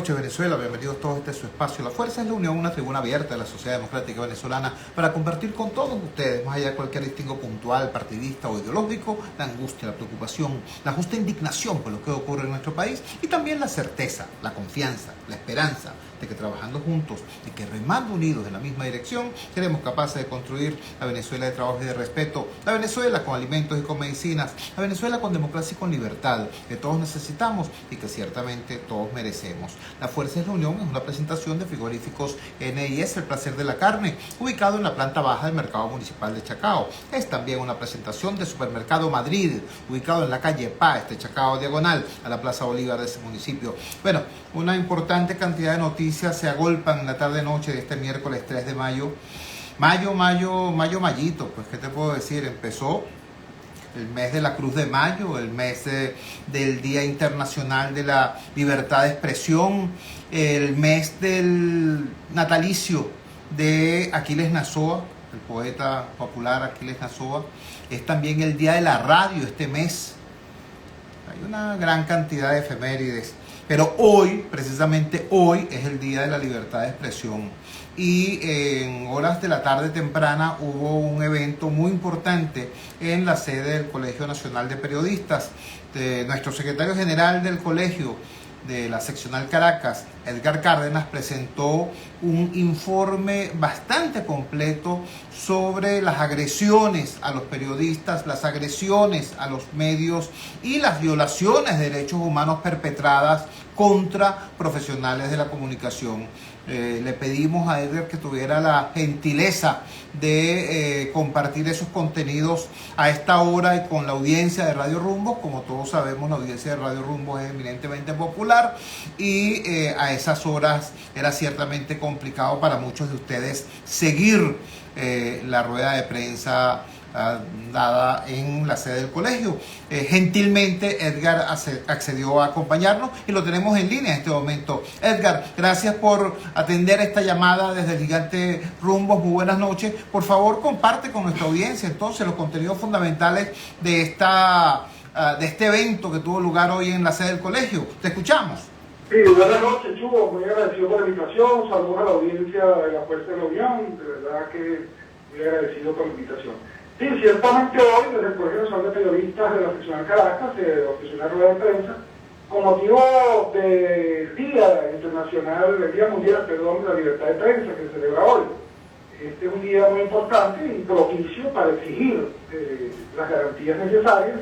noches, Venezuela. Bienvenidos todos a este su espacio. La Fuerza es la Unión, una tribuna abierta de la sociedad democrática venezolana para compartir con todos ustedes, más allá de cualquier distingo puntual, partidista o ideológico, la angustia, la preocupación, la justa indignación por lo que ocurre en nuestro país y también la certeza, la confianza, la esperanza de que trabajando juntos y que remando unidos en la misma dirección, seremos capaces de construir la Venezuela de trabajo y de respeto, la Venezuela con alimentos y con medicinas, la Venezuela con democracia y con libertad, que todos necesitamos y que ciertamente todos merecemos. La Fuerza es la Unión es una presentación de frigoríficos NIS, El Placer de la Carne, ubicado en la planta baja del Mercado Municipal de Chacao. Es también una presentación de Supermercado Madrid, ubicado en la calle Pá, Chacao diagonal, a la Plaza Bolívar de ese municipio. Bueno, una importante cantidad de noticias se agolpan en la tarde-noche de este miércoles 3 de mayo. Mayito, pues qué te puedo decir, empezó el mes de la Cruz de Mayo, el mes del Día Internacional de la Libertad de Expresión, el mes del natalicio de Aquiles Nazoa, el poeta popular Aquiles Nazoa. Es también el Día de la Radio este mes. Hay una gran cantidad de efemérides, pero hoy, precisamente hoy, es el Día de la Libertad de Expresión. Y en horas de la tarde temprana hubo un evento muy importante en la sede del Colegio Nacional de Periodistas. Nuestro secretario general del colegio de la seccional Caracas, Edgar Cárdenas, presentó un informe bastante completo sobre las agresiones a los periodistas, las agresiones a los medios y las violaciones de derechos humanos perpetradas contra profesionales de la comunicación. Le pedimos a Edgar que tuviera la gentileza de compartir esos contenidos a esta hora y con la audiencia de Radio Rumbo. Como todos sabemos, la audiencia de Radio Rumbo es eminentemente popular y a esas horas era ciertamente complicado para muchos de ustedes seguir la rueda de prensa dada en la sede del colegio. Gentilmente Edgar accedió a acompañarnos y lo tenemos en línea en este momento. Edgar, gracias por atender esta llamada desde el Gigante Rumbos. Muy buenas noches. Por favor, comparte con nuestra audiencia entonces los contenidos fundamentales de este evento que tuvo lugar hoy en la sede del colegio. Te escuchamos. Sí, buenas noches, Chugo. Muy agradecido por la invitación. Saludos a la audiencia de la Fuerza de la Unión. De verdad que muy agradecido por la invitación. Sí, ciertamente hoy, desde el Colegio Nacional de Periodistas de la seccional Caracas, se ofreció una rueda de prensa con motivo del Día Internacional, el Día Mundial, perdón, de la Libertad de Prensa, que se celebra hoy. Este es un día muy importante y propicio para exigir las garantías necesarias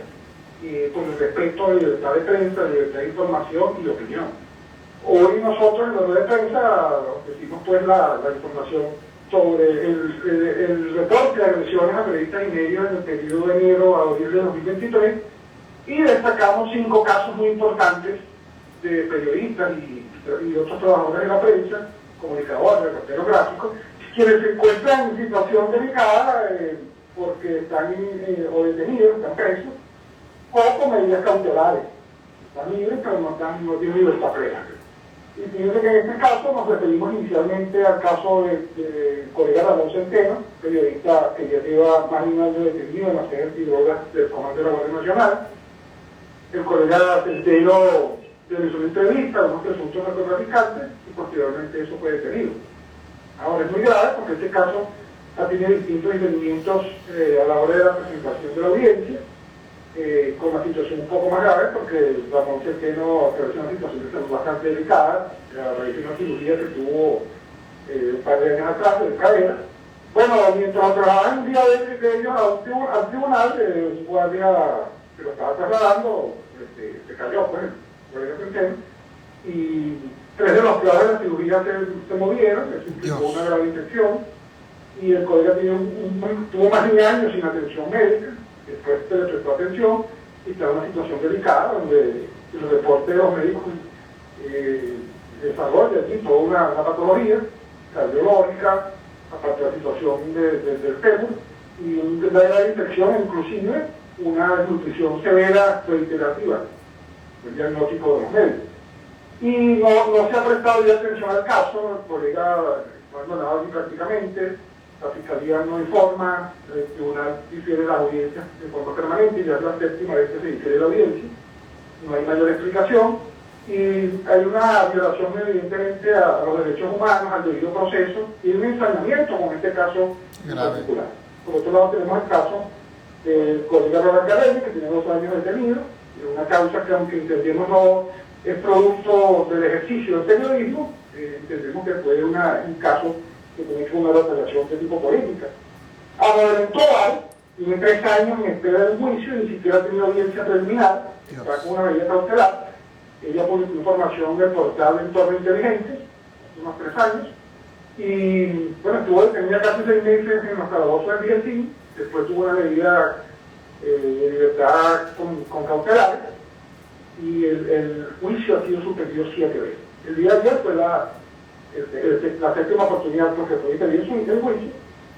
por el respeto a la libertad de prensa, libertad de información y de opinión. Hoy nosotros en la rueda de prensa ofrecimos pues la información sobre el reporte de agresiones a periodistas y medios en el periodo de enero a abril de 2023 y destacamos 5 casos muy importantes de periodistas y otros trabajadores de la prensa, comunicadores, reporteros gráficos, quienes se encuentran en situación delicada porque están o detenidos, están presos, o con medidas cautelares. Están libres pero no tienen libertad plena. Y fíjense que en este caso nos referimos inicialmente al caso del colega Ramón Centeno, periodista que ya lleva más de un año detenido en la sede antidrogas del Comando de la Guardia Nacional. El colega Centeno realizó una entrevista a unos presuntos narcotraficantes y posteriormente eso fue detenido. Ahora es muy grave porque este caso ha tenido distintos entendimientos a la hora de la presentación de la audiencia. Con una situación un poco más grave porque Ramón Centeno atraviesa una situación de salud bastante delicada a raíz de una cirugía que tuvo un par de años atrás de cadera. Bueno, mientras trabajaban un día de ellos al tribunal, un guardia que lo estaba trasladando se cayó, pues, el colega Centeno, y 3 de los claves de la cirugía se movieron, se implicó una grave infección y el colega tuvo más de un año sin atención médica. Después se le prestó atención y está en una situación delicada donde el reporte de los médicos desarrolla toda una patología cardiológica, aparte de la situación del fémur y una grave infección, inclusive una desnutrición severa reiterativa, el diagnóstico de los médicos. Y no se ha prestado ya atención al caso, el colega no ha abandonado prácticamente. La Fiscalía no informa, el Tribunal difiere la audiencia de forma permanente y ya es la 7ª vez que se difiere la audiencia. No hay mayor explicación y hay una violación evidentemente a los derechos humanos, al debido proceso, y un ensañamiento con este caso en particular. Por otro lado tenemos el caso del colega Roland Garelli, que tiene 2 años detenido, una causa que aunque entendemos no es producto del ejercicio del periodismo, entendemos que fue un caso que tiene que una retaliación de tipo política. Ahora, eventual, tiene 3 años en espera del juicio y ni siquiera ha tenido audiencia preliminar, está con una medida cautelar. Ella publicó información del portal de Entorno Inteligente, hace unos 3 años, y bueno, estuvo detenida casi 6 meses en los calabozos del Vigentín, después tuvo una medida de libertad con cautelares, y el juicio ha sido suspendido 7 veces. El día de ayer fue la 7ª oportunidad porque fue impedido el juicio.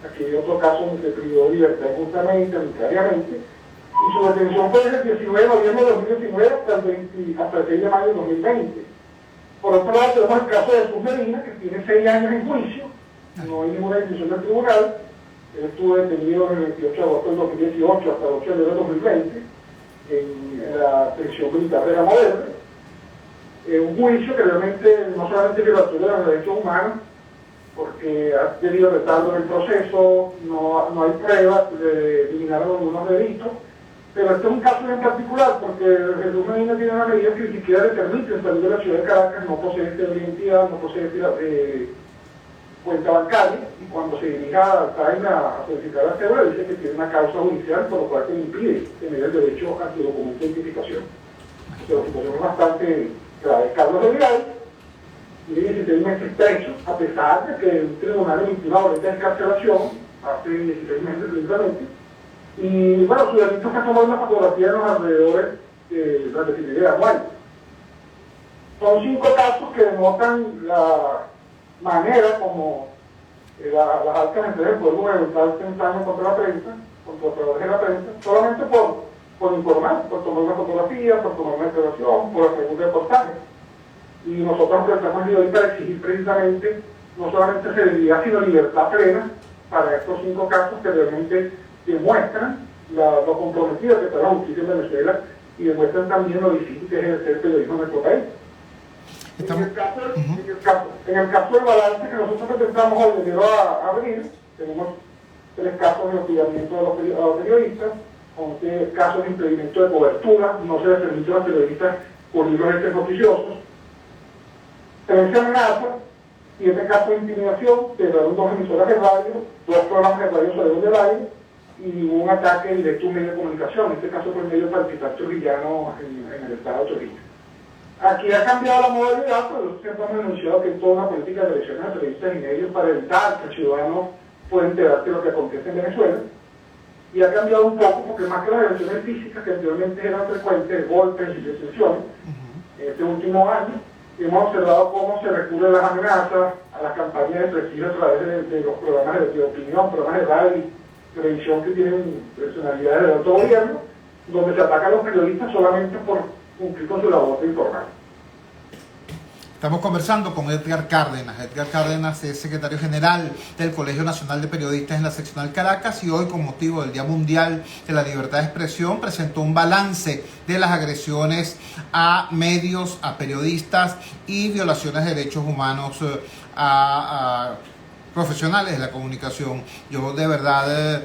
Aquí hay otro caso donde se privó de libertad injustamente, arbitrariamente, y su detención fue desde el 19 de noviembre de 2019 hasta el 6 de mayo de 2020. Por otro lado, tenemos el caso de Jesús Medina, que tiene 6 años en juicio, no hay ninguna decisión del tribunal. Él estuvo detenido el 28 de agosto del 2018 hasta el 8 de enero de 2020 en la prisión militar de la Moderna. Un juicio que realmente no solamente violatorio de los derechos humanos, porque ha tenido retardo en el proceso, no hay pruebas, eliminaron algunos delitos, pero este es un caso en particular porque Jesús Medina tiene una medida que ni siquiera le permite salir de la ciudad de Caracas, no posee identidad, no posee cuenta bancaria, y cuando se dirige a Taina a solicitar la cédula dice que tiene una causa judicial, por lo cual se le impide tener el derecho a su documento de identificación. O sea, la situación es bastante grave. Carlos Delgado tiene 16 meses preso, a pesar de que el tribunal emitió una orden de excarcelación hace 16 meses precisamente, y bueno, su delito es que tomar una fotografía en los alrededores de la refinería de Aguay. Son 5 casos que denotan la manera como las altas empresas del pueblo gubernamental se ensañan contra la prensa, contra los trabajadores de la prensa, solamente por informar, por tomar una fotografía, por tomar una declaración, por hacer un reportaje. Y nosotros empezamos hoy para exigir precisamente no solamente celeridad, sino libertad plena para estos 5 casos que realmente demuestran lo comprometido que está la justicia en Venezuela y demuestran también lo difícil que es ejercer el periodismo en nuestro país. En el caso del balance que nosotros presentamos hoy de enero a abril, tenemos 3 casos de hostigamiento a los periodistas, 11 casos de impedimento de cobertura, no se les permite a los periodistas cubrir los hechos noticiosos, 13 amenazas, 7 casos de intimidación, cerraron 2 emisoras de radio, 2 programas de radio salieron del aire, y hubo un ataque directo a un medio de comunicación, en este caso por el medio particular chorrillano en el estado de Chorrillos. Aquí ha cambiado la modalidad, pero nosotros siempre hemos denunciado que hay toda una política de elecciones de periodistas y medios para evitar que el ciudadano pueda enterarse de lo que acontece en Venezuela. Y ha cambiado un poco, porque más que las elecciones físicas, que anteriormente eran frecuentes, golpes y detenciones, en este último año, hemos observado cómo se recurre a las amenazas, a las campañas de prestigio a través de los programas de opinión, programas de radio y televisión que tienen personalidades del alto gobierno, donde se atacan a los periodistas solamente por cumplir con su labor de informar. Estamos conversando con Edgar Cárdenas. Edgar Cárdenas es secretario general del Colegio Nacional de Periodistas en la seccional Caracas y hoy, con motivo del Día Mundial de la Libertad de Expresión, presentó un balance de las agresiones a medios, a periodistas y violaciones de derechos humanos a profesionales de la comunicación. Yo de verdad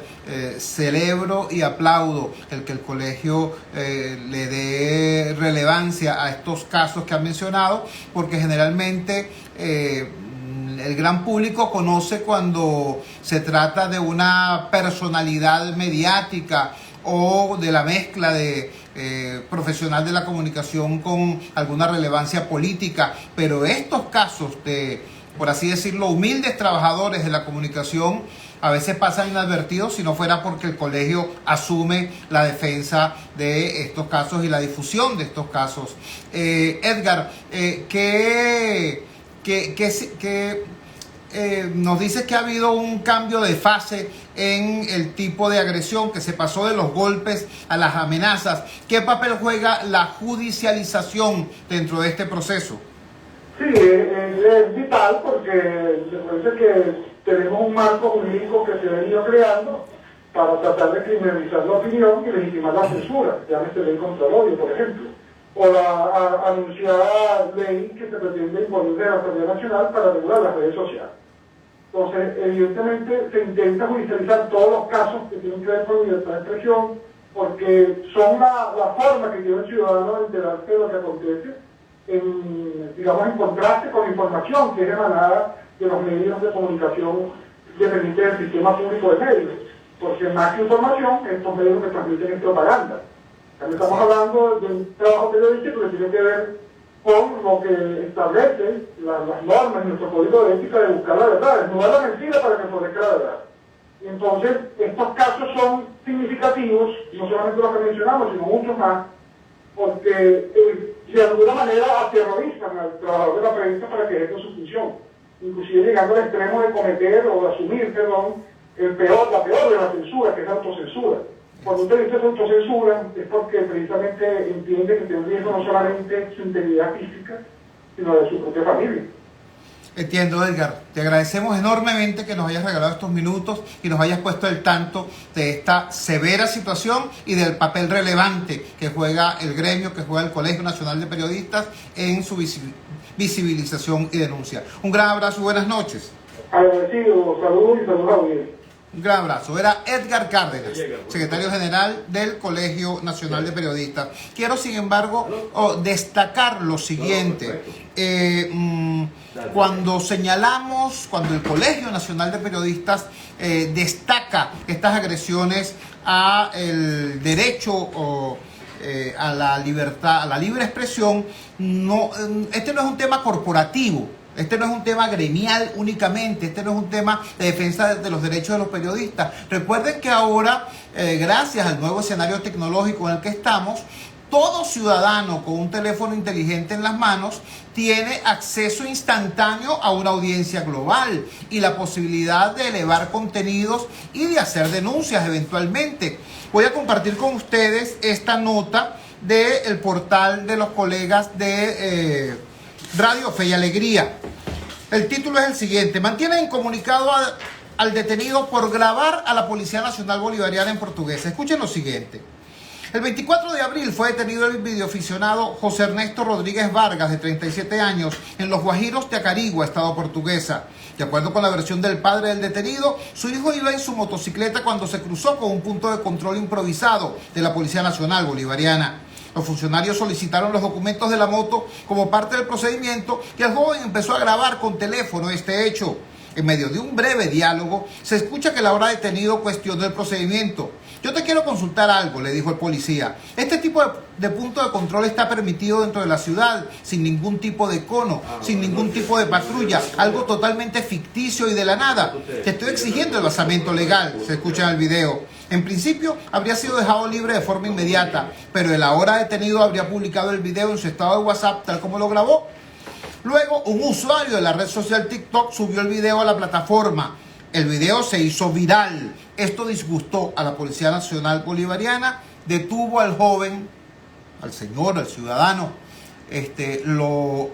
celebro y aplaudo el que el colegio le dé relevancia a estos casos que han mencionado, porque generalmente el gran público conoce cuando se trata de una personalidad mediática o de la mezcla de profesional de la comunicación con alguna relevancia política, pero estos casos de, por así decirlo, humildes trabajadores de la comunicación a veces pasan inadvertidos si no fuera porque el colegio asume la defensa de estos casos y la difusión de estos casos. Edgar, nos dice que ha habido un cambio de fase en el tipo de agresión, que se pasó de los golpes a las amenazas. ¿Qué papel juega la judicialización dentro de este proceso? Sí, es vital porque me parece que tenemos un marco jurídico que se ha venido creando para tratar de criminalizar la opinión y legitimar la censura, llámese ley contra el odio, por ejemplo. o la anunciada ley que se pretende imponer de la Asamblea Nacional para regular las redes sociales. Entonces, evidentemente, se intenta judicializar todos los casos que tienen que ver con libertad de expresión, porque son la forma que tiene el ciudadano de enterarse de lo que acontece, en contraste con información que es emanada de los medios de comunicación dependientes del sistema público de medios, porque más que información, estos medios que transmiten es propaganda. También estamos hablando de un trabajo periodístico que tiene que ver con lo que establece las normas en nuestro código de ética de buscar la verdad, desnudar la mentira para que florezca la verdad. Y entonces, estos casos son significativos, no solamente los que mencionamos, sino muchos más, porque de alguna manera aterrorizan al trabajador de la prensa para que ejerza su función, inclusive llegando al extremo de cometer o de asumir, perdón, la peor de la censura, que es la autocensura. Cuando usted dice autocensura es porque precisamente entiende que tiene riesgo no solamente su integridad física, sino de su propia familia. Entiendo, Edgar. Te agradecemos enormemente que nos hayas regalado estos minutos y nos hayas puesto al tanto de esta severa situación y del papel relevante que juega el gremio, que juega el Colegio Nacional de Periodistas en su visibilización y denuncia. Un gran abrazo y buenas noches. Agradecido, saludos y saludos a audiencia. Un gran abrazo. Era Edgar Cárdenas, secretario general del Colegio Nacional de Periodistas. Quiero, sin embargo, destacar lo siguiente. Cuando el Colegio Nacional de Periodistas destaca estas agresiones a el derecho a la libertad, a la libre expresión, este no es un tema corporativo. Este no es un tema gremial únicamente, este no es un tema de defensa de los derechos de los periodistas. Recuerden que ahora, gracias al nuevo escenario tecnológico en el que estamos, todo ciudadano con un teléfono inteligente en las manos tiene acceso instantáneo a una audiencia global y la posibilidad de elevar contenidos y de hacer denuncias eventualmente. Voy a compartir con ustedes esta nota del portal de los colegas de Radio Fe y Alegría. El título es el siguiente: mantienen incomunicado al detenido por grabar a la Policía Nacional Bolivariana en Portuguesa. Escuchen lo siguiente. El 24 de abril fue detenido el videoaficionado José Ernesto Rodríguez Vargas, de 37 años, en Los Guajiros de Acarigua, estado Portuguesa. De acuerdo con la versión del padre del detenido, su hijo iba en su motocicleta cuando se cruzó con un punto de control improvisado de la Policía Nacional Bolivariana. Los funcionarios solicitaron los documentos de la moto como parte del procedimiento y el joven empezó a grabar con teléfono este hecho. En medio de un breve diálogo, se escucha que el ahora detenido cuestionó el procedimiento. Yo te quiero consultar algo, le dijo el policía. Este tipo de punto de control está permitido dentro de la ciudad, sin ningún tipo de cono, sin ningún tipo de patrulla, algo totalmente ficticio y de la nada. Te estoy exigiendo el basamento legal, se escucha en el video. En principio, habría sido dejado libre de forma inmediata, pero el ahora detenido habría publicado el video en su estado de WhatsApp, tal como lo grabó. Luego, un usuario de la red social TikTok subió el video a la plataforma. El video se hizo viral. Esto disgustó a la Policía Nacional Bolivariana, detuvo al joven, al señor, al ciudadano. Lo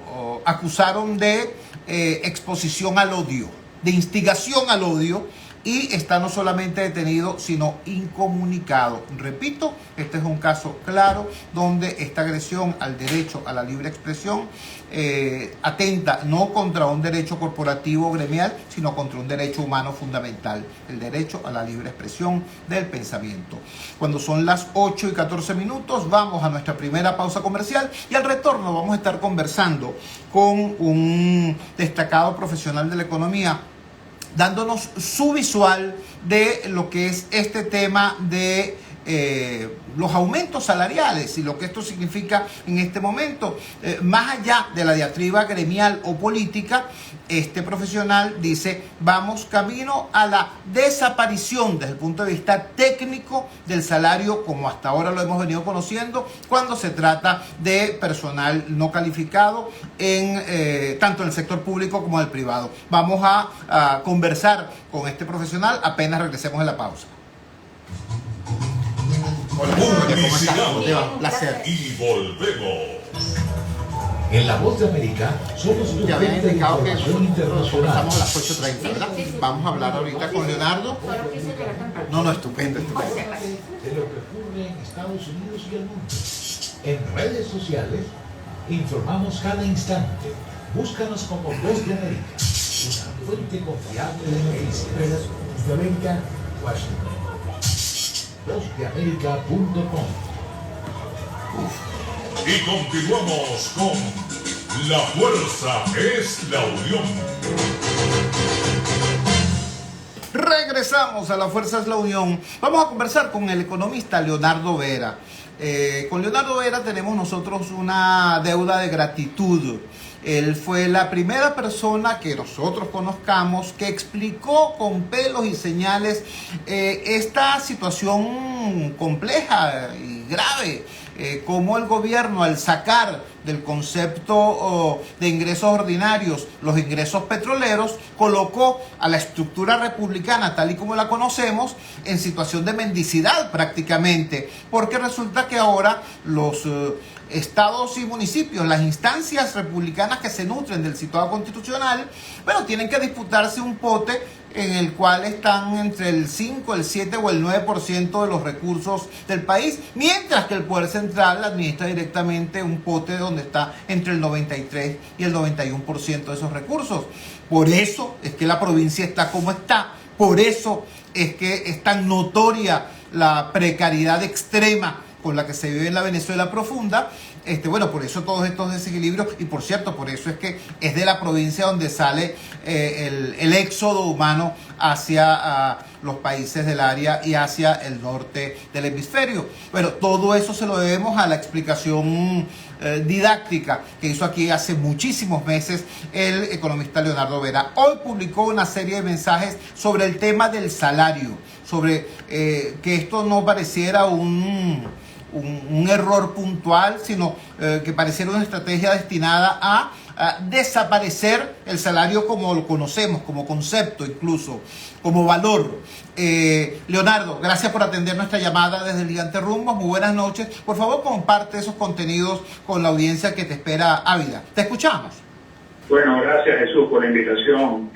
acusaron de exposición al odio, de instigación al odio, y está no solamente detenido, sino incomunicado. Repito, este es un caso claro donde esta agresión al derecho a la libre expresión atenta no contra un derecho corporativo gremial, sino contra un derecho humano fundamental, el derecho a la libre expresión del pensamiento. Cuando son las 8:14, vamos a nuestra primera pausa comercial y al retorno vamos a estar conversando con un destacado profesional de la economía, dándonos su visual de lo que es este tema de los aumentos salariales y lo que esto significa en este momento. Más allá de la diatriba gremial o política, este profesional dice: vamos camino a la desaparición desde el punto de vista técnico del salario como hasta ahora lo hemos venido conociendo cuando se trata de personal no calificado tanto en el sector público como en el privado. Vamos a conversar con este profesional apenas regresemos de la pausa. Hola, ¿cómo estás? ¿Cómo te va? Un placer. Y volvemos. En La Voz de América somos tu Ya habían fuente de indicado que información internacional. estamos a las 8:30, ¿verdad? Vamos a hablar ahorita con Leonardo. No, estupendo. De lo que ocurre en Estados Unidos y el mundo. En redes sociales informamos cada instante. Búscanos como Voz de América, una fuente confiable de noticias. Voz de América, Washington. Vozdeamerica.com. Y continuamos con La Fuerza es la Unión. Regresamos a La Fuerza es la Unión. Vamos a conversar con el economista Leonardo Vera. Con Leonardo Vera tenemos nosotros una deuda de gratitud. Él fue la primera persona que nosotros conozcamos que explicó con pelos y señales esta situación compleja y grave. Cómo el gobierno, al sacar del concepto de ingresos ordinarios los ingresos petroleros, colocó a la estructura republicana tal y como la conocemos en situación de mendicidad prácticamente, porque resulta que ahora los estados y municipios, las instancias republicanas que se nutren del citado constitucional, bueno, tienen que disputarse un pote en el cual están entre el 5, el 7 o el 9% de los recursos del país, mientras que el Poder Central administra directamente un pote donde está entre el 93 y el 91% de esos recursos. Por eso es que la provincia está como está, por eso es que es tan notoria la precariedad extrema con la que se vive en la Venezuela profunda. Bueno, por eso todos estos desequilibrios, y por cierto, por eso es que es de la provincia donde sale el éxodo humano hacia los países del área y hacia el norte del hemisferio. Bueno, todo eso se lo debemos a la explicación didáctica que hizo aquí hace muchísimos meses el economista Leonardo Vera. Hoy publicó una serie de mensajes sobre el tema del salario, sobre que esto no pareciera un error puntual, sino que pareciera una estrategia destinada a desaparecer el salario como lo conocemos, como concepto incluso, como valor. Leonardo, gracias por atender nuestra llamada desde el Gigante Rumbos. Muy buenas noches. Por favor, comparte esos contenidos con la audiencia que te espera ávida. Te escuchamos. Bueno, gracias Jesús por la invitación.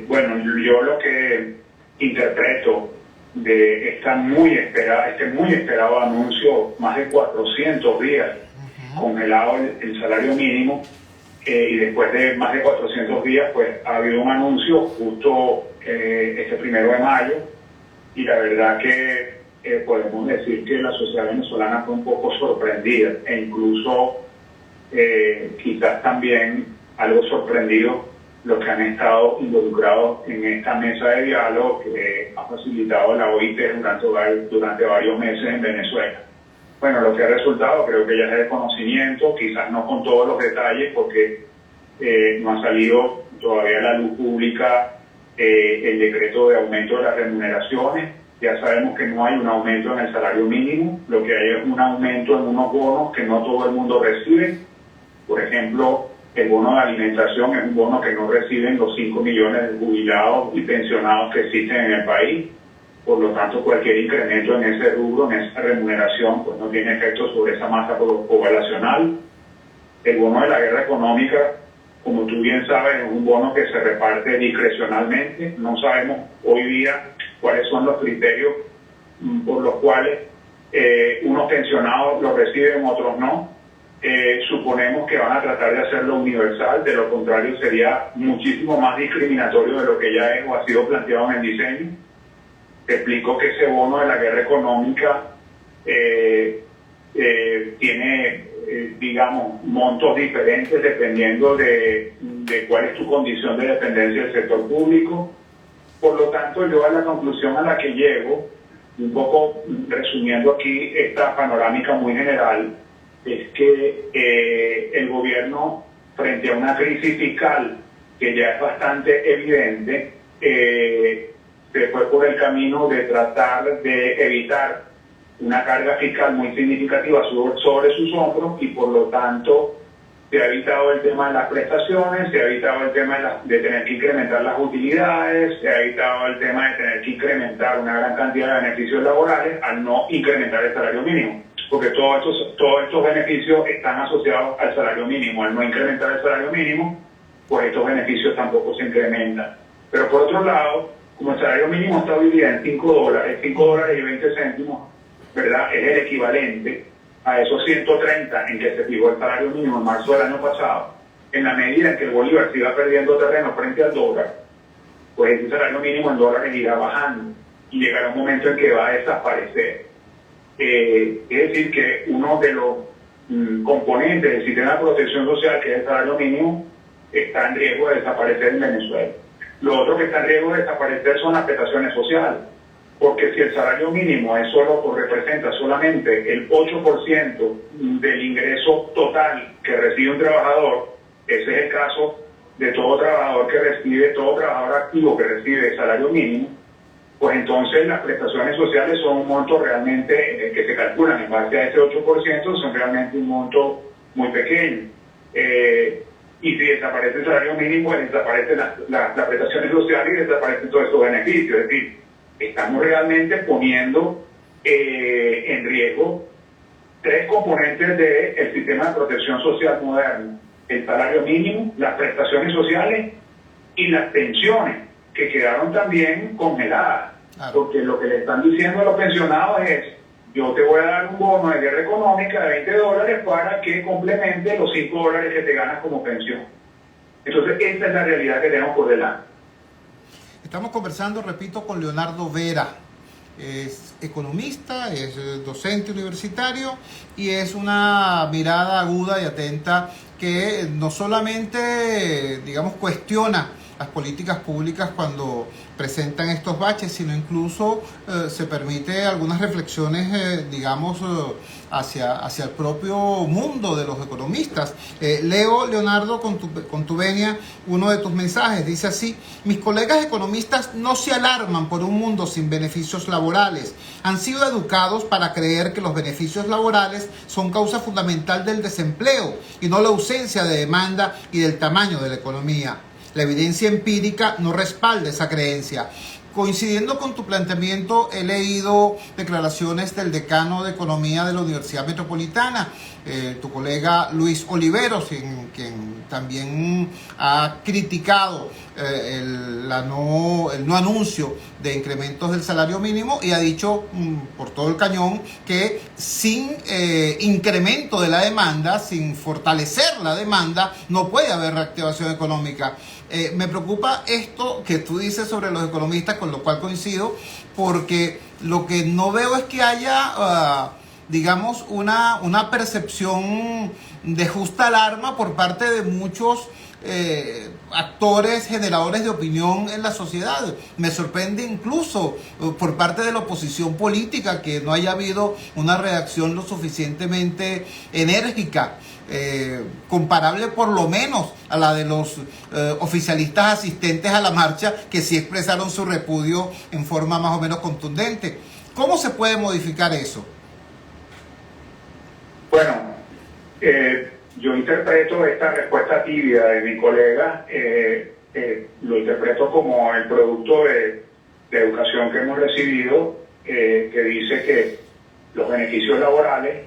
Bueno, yo lo que interpreto de este muy esperado anuncio, más de 400 días congelado el salario mínimo, y después de más de 400 días pues ha habido un anuncio justo este 1 de mayo, y la verdad que podemos decir que la sociedad venezolana fue un poco sorprendida, e incluso quizás también algo sorprendido los que han estado involucrados en esta mesa de diálogo que ha facilitado la OIT durante varios meses en Venezuela. Bueno, lo que ha resultado creo que ya es de conocimiento, quizás no con todos los detalles, porque no ha salido todavía a la luz pública el decreto de aumento de las remuneraciones. Ya sabemos que no hay un aumento en el salario mínimo, lo que hay es un aumento en unos bonos que no todo el mundo recibe. Por ejemplo, el bono de alimentación es un bono que no reciben los 5 millones de jubilados y pensionados que existen en el país. Por lo tanto, cualquier incremento en ese rubro, en esa remuneración, pues no tiene efecto sobre esa masa poblacional. El bono de la guerra económica, como tú bien sabes, es un bono que se reparte discrecionalmente. No sabemos hoy día cuáles son los criterios por los cuales unos pensionados lo reciben, otros no. Suponemos que van a tratar de hacerlo universal, de lo contrario sería muchísimo más discriminatorio de lo que ya es o ha sido planteado en el diseño. Te explico que ese bono de la guerra económica tiene, digamos, montos diferentes dependiendo de cuál es tu condición de dependencia del sector público. Por lo tanto, yo a la conclusión a la que llego, un poco resumiendo aquí esta panorámica muy general, es que el gobierno, frente a una crisis fiscal que ya es bastante evidente, se fue por el camino de tratar de evitar una carga fiscal muy significativa sobre sus hombros, y por lo tanto se ha evitado el tema de las prestaciones, se ha evitado el tema de tener que incrementar las utilidades, se ha evitado el tema de tener que incrementar una gran cantidad de beneficios laborales al no incrementar el salario mínimo, porque todos estos beneficios están asociados al salario mínimo. Al no incrementar el salario mínimo, pues estos beneficios tampoco se incrementan. Pero por otro lado, como el salario mínimo está hoy día en $5, $5.20, ¿verdad? Es el equivalente a esos 130 en que se fijó el salario mínimo en marzo del año pasado, en la medida en que el bolívar se iba perdiendo terreno frente al dólar, pues ese salario mínimo en dólares irá bajando y llegará un momento en que va a desaparecer. Es decir, que uno de los componentes del sistema de protección social, que es el salario mínimo, está en riesgo de desaparecer en Venezuela. Lo otro que está en riesgo de desaparecer son las prestaciones sociales, porque si el salario mínimo es solo o representa solamente el 8% del ingreso total que recibe un trabajador, ese es el caso de todo trabajador todo trabajador activo que recibe salario mínimo, pues entonces las prestaciones sociales son un monto realmente que se calculan en base a ese 8%, son realmente un monto muy pequeño. Y si desaparece el salario mínimo, pues desaparecen las prestaciones sociales y desaparecen todos estos beneficios. Es decir, estamos realmente poniendo en riesgo tres componentes del sistema de protección social moderno: el salario mínimo, las prestaciones sociales y las pensiones, que quedaron también congeladas. Claro. Porque lo que le están diciendo a los pensionados es: yo te voy a dar un bono de guerra económica de $20 para que complemente los $5 que te ganas como pensión. Entonces, esta es la realidad que tenemos por delante. Estamos conversando, repito, con Leonardo Vera. Es economista, es docente universitario y es una mirada aguda y atenta que no solamente, digamos, cuestiona las políticas públicas cuando presentan estos baches, sino incluso se permite algunas reflexiones, digamos, hacia el propio mundo de los economistas. Leo, Leonardo, con tu venia, uno de tus mensajes. Dice así: mis colegas economistas no se alarman por un mundo sin beneficios laborales. Han sido educados para creer que los beneficios laborales son causa fundamental del desempleo y no la ausencia de demanda y del tamaño de la economía. La evidencia empírica no respalda esa creencia. Coincidiendo con tu planteamiento, he leído declaraciones del decano de Economía de la Universidad Metropolitana, tu colega Luis Oliveros, quien también ha criticado el no anuncio de incrementos del salario mínimo y ha dicho por todo el cañón que sin incremento de la demanda, sin fortalecer la demanda, no puede haber reactivación económica. Me preocupa esto que tú dices sobre los economistas, con lo cual coincido, porque lo que no veo es que haya, digamos, una percepción de justa alarma por parte de muchos actores generadores de opinión en la sociedad. Me sorprende incluso por parte de la oposición política que no haya habido una reacción lo suficientemente enérgica, comparable por lo menos a la de los oficialistas asistentes a la marcha, que sí expresaron su repudio en forma más o menos contundente. ¿Cómo se puede modificar eso? Bueno, yo interpreto esta respuesta tibia de mi colega, lo interpreto como el producto de educación que hemos recibido, que dice que los beneficios laborales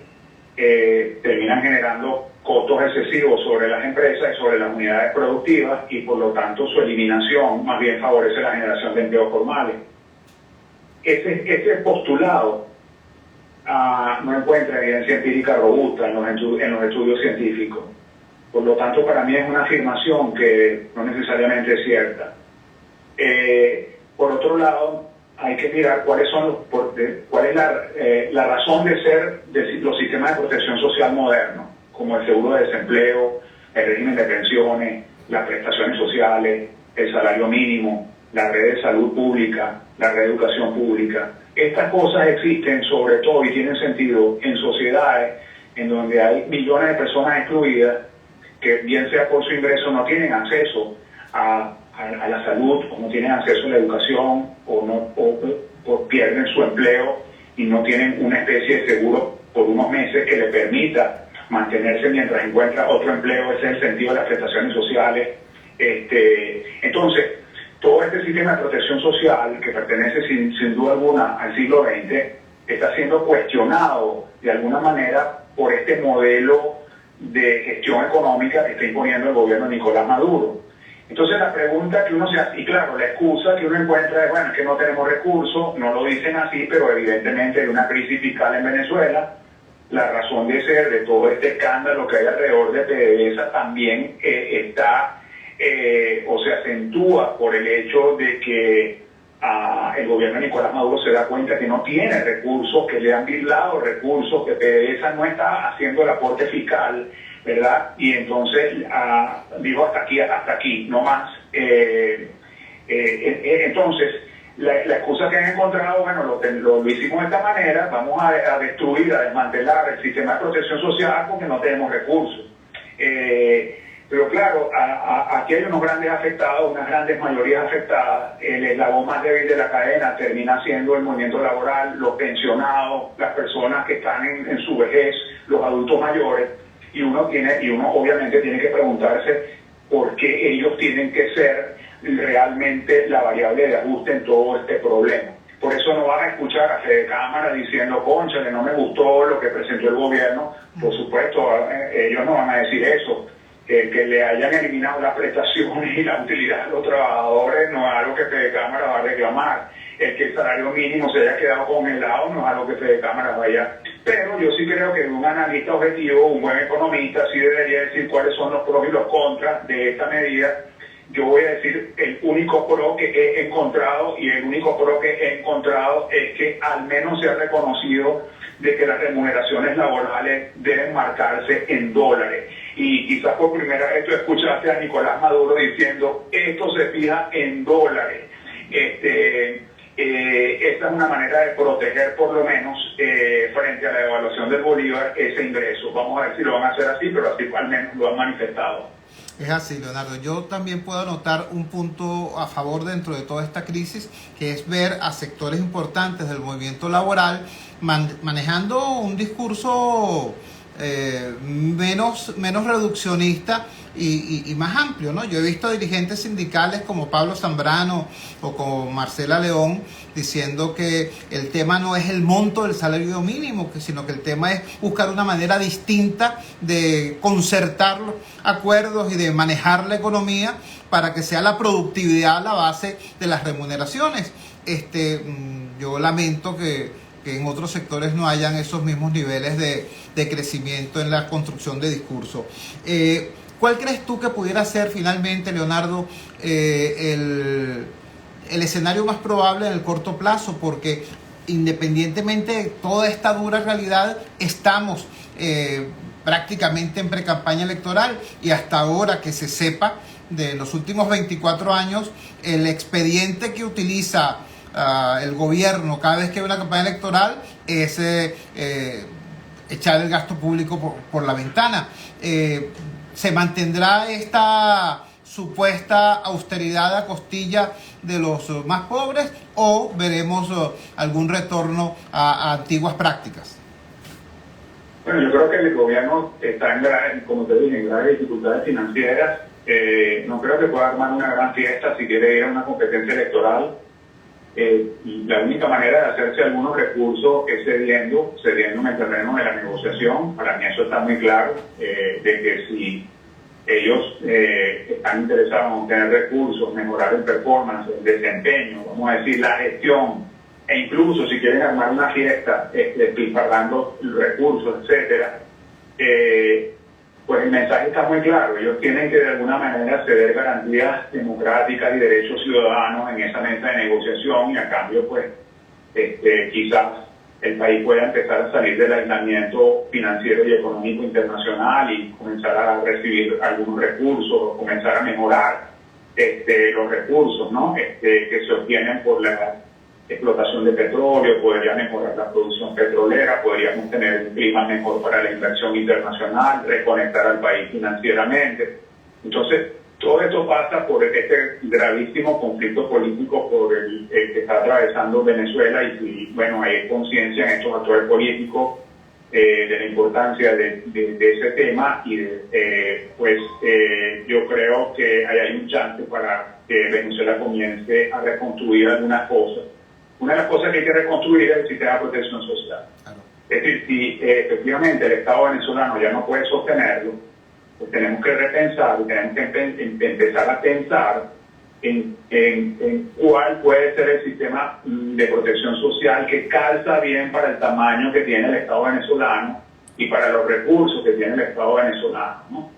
terminan generando costos excesivos sobre las empresas y sobre las unidades productivas, y por lo tanto su eliminación más bien favorece la generación de empleos formales. Ese postulado no encuentra evidencia empírica robusta en los estudios científicos. Por lo tanto, para mí es una afirmación que no necesariamente es cierta. Por otro lado, hay que mirar cuál es la razón de ser de los sistemas de protección social modernos, como el seguro de desempleo, el régimen de pensiones, las prestaciones sociales, el salario mínimo, la red de salud pública, la red de educación pública. Estas cosas existen sobre todo y tienen sentido en sociedades en donde hay millones de personas excluidas que, bien sea por su ingreso, no tienen acceso a la salud, o no tienen acceso a la educación, o pierden su empleo y no tienen una especie de seguro por unos meses que le permita mantenerse mientras encuentra otro empleo. Ese es el sentido de las prestaciones sociales. Entonces, todo este sistema de protección social, que pertenece sin duda alguna al siglo XX, está siendo cuestionado de alguna manera por este modelo de gestión económica que está imponiendo el gobierno de Nicolás Maduro. Entonces la pregunta que uno se hace, y claro, la excusa que uno encuentra es, bueno, es que no tenemos recursos, no lo dicen así, pero evidentemente hay una crisis fiscal en Venezuela, la razón de ser de todo este escándalo que hay alrededor de PDVSA también está o se acentúa por el hecho de que el gobierno de Nicolás Maduro se da cuenta que no tiene recursos, que le han virlado recursos, que PDVSA no está haciendo el aporte fiscal, ¿verdad? Y entonces digo hasta aquí, no más. Entonces, la excusa que han encontrado, bueno, lo hicimos de esta manera, vamos a destruir, a desmantelar el sistema de protección social porque no tenemos recursos. Pero claro, aquí hay unos grandes afectados, unas grandes mayorías afectadas. El eslabón más débil de la cadena termina siendo el movimiento laboral, los pensionados, las personas que están en su vejez, los adultos mayores. Y uno obviamente tiene que preguntarse por qué ellos tienen que ser realmente la variable de ajuste en todo este problema. Por eso no van a escuchar a Fede Cámara diciendo, cónchale, no me gustó lo que presentó el gobierno. Por supuesto, ellos no van a decir eso. Que le hayan eliminado las prestaciones y la utilidad de los trabajadores no es algo que Fede Cámara va a reclamar. El que el salario mínimo se haya quedado congelado no es algo que Fede Cámara vaya. Pero yo sí creo que un analista objetivo, un buen economista, sí debería decir cuáles son los pros y los contras de esta medida. Yo voy a decir el único pro que he encontrado, y el único pro que he encontrado es que al menos se ha reconocido de que las remuneraciones laborales deben marcarse en dólares. Y quizás por primera vez tú escuchaste a Nicolás Maduro diciendo, esto se fija en dólares. Esta es una manera de proteger por lo menos frente a la devaluación del bolívar ese ingreso. Vamos a ver si lo van a hacer así, pero así al menos lo han manifestado. Es así, Leonardo. Yo también puedo anotar un punto a favor dentro de toda esta crisis, que es ver a sectores importantes del movimiento laboral manejando un discurso menos reduccionista y más amplio, ¿no? Yo he visto dirigentes sindicales como Pablo Zambrano o como Marcela León diciendo que el tema no es el monto del salario mínimo, sino que el tema es buscar una manera distinta de concertar acuerdos y de manejar la economía para que sea la productividad la base de las remuneraciones. Yo lamento que en otros sectores no hayan esos mismos niveles de crecimiento en la construcción de discurso. ¿Cuál crees tú que pudiera ser finalmente, Leonardo, el escenario más probable en el corto plazo? Porque independientemente de toda esta dura realidad, estamos prácticamente en pre-campaña electoral, y hasta ahora que se sepa, de los últimos 24 años, el expediente que utiliza el gobierno cada vez que hay una campaña electoral es echar el gasto público por la ventana. ¿Se mantendrá esta supuesta austeridad a costilla de los más pobres o veremos algún retorno a antiguas prácticas? Bueno, yo creo que el gobierno está como te dije, en graves dificultades financieras. No creo que pueda armar una gran fiesta si quiere ir a una competencia electoral. Y la única manera de hacerse algunos recursos es cediendo en el terreno de la negociación. Para mí eso está muy claro, de que si ellos están interesados en obtener recursos, mejorar el performance, el desempeño, vamos a decir la gestión, e incluso si quieren armar una fiesta despilfarrando recursos, etcétera, pues el mensaje está muy claro. Ellos tienen que de alguna manera ceder garantías democráticas y derechos ciudadanos en esa mesa de negociación, y a cambio pues quizás el país pueda empezar a salir del aislamiento financiero y económico internacional y comenzar a recibir algunos recursos, comenzar a mejorar los recursos, ¿no? Que se obtienen por la explotación de petróleo. Podría mejorar la producción petrolera, podríamos tener un clima mejor para la inversión internacional, reconectar al país financieramente. Entonces, todo esto pasa por este gravísimo conflicto político por el que está atravesando Venezuela, y bueno, hay conciencia en estos actores políticos de la importancia de ese tema, y yo creo que hay un chance para que Venezuela comience a reconstruir algunas cosas. Una de las cosas que hay que reconstruir es el sistema de protección social. Claro. Es decir, si efectivamente el Estado venezolano ya no puede sostenerlo, pues tenemos que repensar y tenemos que empezar a pensar en cuál puede ser el sistema de protección social que calza bien para el tamaño que tiene el Estado venezolano, y para los recursos que tiene el Estado venezolano, ¿no?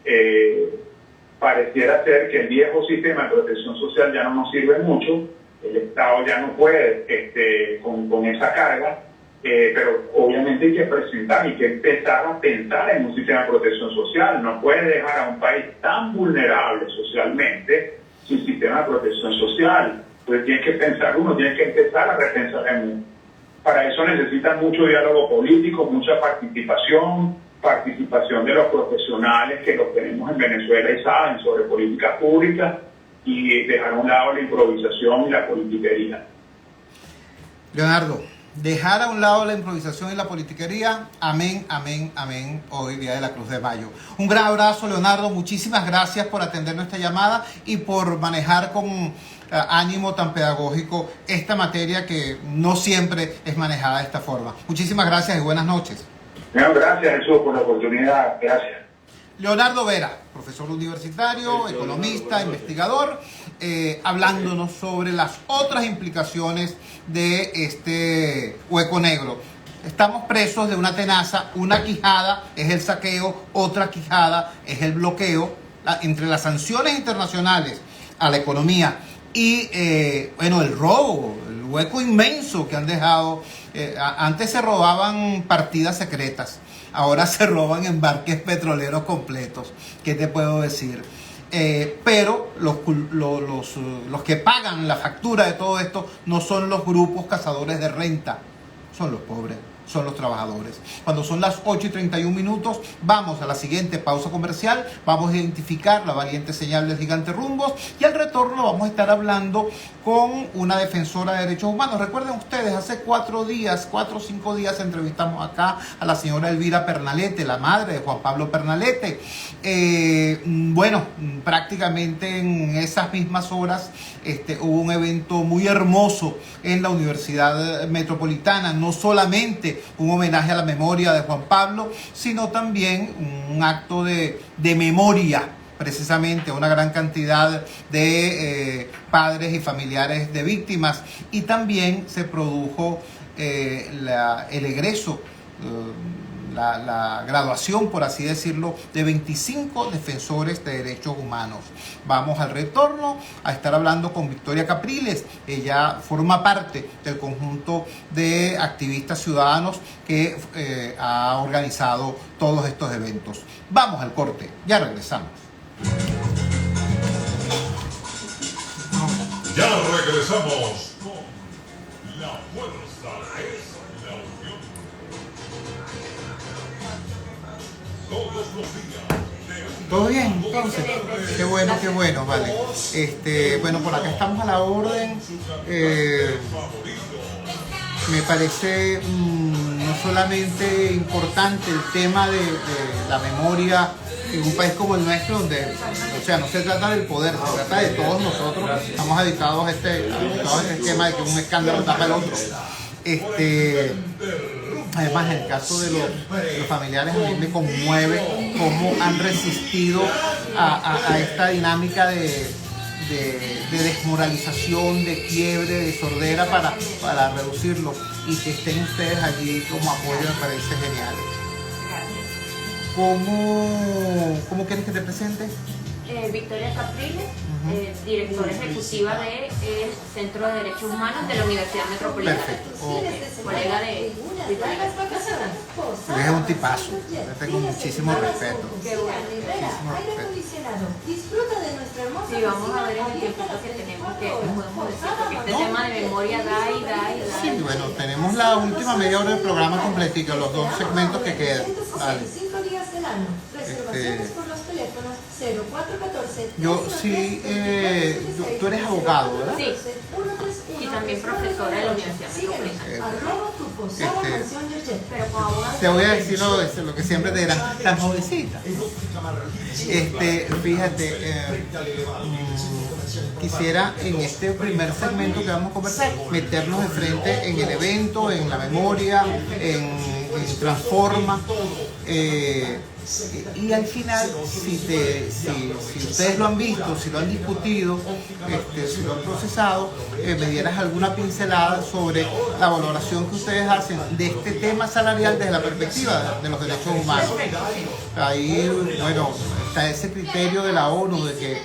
Pareciera ser que el viejo sistema de protección social ya no nos sirve mucho, el Estado ya no puede con esa carga, pero obviamente hay que presentar y que empezar a pensar en un sistema de protección social. No puede dejar a un país tan vulnerable socialmente sin sistema de protección social. Entonces tienes que pensar uno, tienes que empezar a repensar el mundo. Para eso necesita mucho diálogo político, mucha participación de los profesionales que los tenemos en Venezuela y saben sobre políticas públicas, y dejar a un lado la improvisación y la politiquería. Leonardo, dejar a un lado la improvisación y la politiquería, amén, amén, amén, hoy día de la Cruz de Mayo. Un gran abrazo, Leonardo, muchísimas gracias por atender nuestra llamada y por manejar con ánimo tan pedagógico esta materia que no siempre es manejada de esta forma. Muchísimas gracias y buenas noches. No, gracias, Jesús, por la oportunidad. Gracias. Leonardo Vera, profesor universitario, economista, investigador, hablándonos sobre las otras implicaciones de este hueco negro. Estamos presos de una tenaza, una quijada es el saqueo, otra quijada es el bloqueo. Entre las sanciones internacionales a la economía y el robo, el hueco inmenso que han dejado. Antes se robaban partidas secretas, ahora se roban embarques petroleros completos. ¿Qué te puedo decir? Pero los que pagan la factura de todo esto no son los grupos cazadores de renta, son los pobres, son los trabajadores. Cuando son las 8:31, vamos a la siguiente pausa comercial, vamos a identificar la valiente señal del gigante Rumbos y al retorno vamos a estar hablando con una defensora de derechos humanos. Recuerden ustedes, hace 4 o 5 días entrevistamos acá a la señora Elvira Pernalete, la madre de Juan Pablo Pernalete. Prácticamente en esas mismas horas hubo un evento muy hermoso en la Universidad Metropolitana, no solamente un homenaje a la memoria de Juan Pablo, sino también un acto de memoria precisamente a una gran cantidad de padres y familiares de víctimas, y también se produjo el egreso, la graduación, por así decirlo, de 25 defensores de derechos humanos. Vamos al retorno a estar hablando con Victoria Capriles. Ella forma parte del conjunto de activistas ciudadanos que ha organizado todos estos eventos. Vamos al corte, ya regresamos. Ya regresamos con La Fuerza es la Unión. Todos los días. ¿Todo bien? Entonces, qué bueno, vale. Por acá estamos a la orden. Me parece no solamente importante el tema de la memoria en un país como el nuestro, donde, no se trata del poder, se trata de todos nosotros. Estamos dedicados a este tema de que un escándalo tapa el otro. Además, en el caso de los familiares, a mí me conmueve cómo han resistido a esta dinámica de desmoralización, de quiebre, de sordera para reducirlo, y que estén ustedes allí como apoyo me parece genial. ¿Cómo quieres que te presente? Victoria Capriles, directora ejecutiva del Centro de Derechos Humanos de la Universidad Metropolitana. Perfecto. Colega de Victoria. Es un tipazo, le tengo muchísimo respeto. Qué bueno. Disfruta de nuestra hermosa. Sí, vamos a ver en el tiempo que tenemos que podemos decir, porque este tema de memoria da y da y da. Sí, bueno, tenemos la última media hora del programa completito, los 2 segmentos que quedan. Vale. 5 días del año. Reservaciones por los teléfonos 0414. Yo sí, tú eres abogado, ¿verdad? Sí. Y también profesora de la Universidad Metropolitana. Pero con abogados. Te voy a decir lo que siempre te dirán, tan jovencita. Fíjate, quisiera en este primer segmento que vamos a conversar, meternos de frente en el evento, en la memoria, en Transforma. Y al final, si ustedes lo han visto, si lo han discutido, si lo han procesado, me dieras alguna pincelada sobre la valoración que ustedes hacen de este tema salarial desde la perspectiva de los derechos humanos. Ahí, bueno, está ese criterio de la ONU de que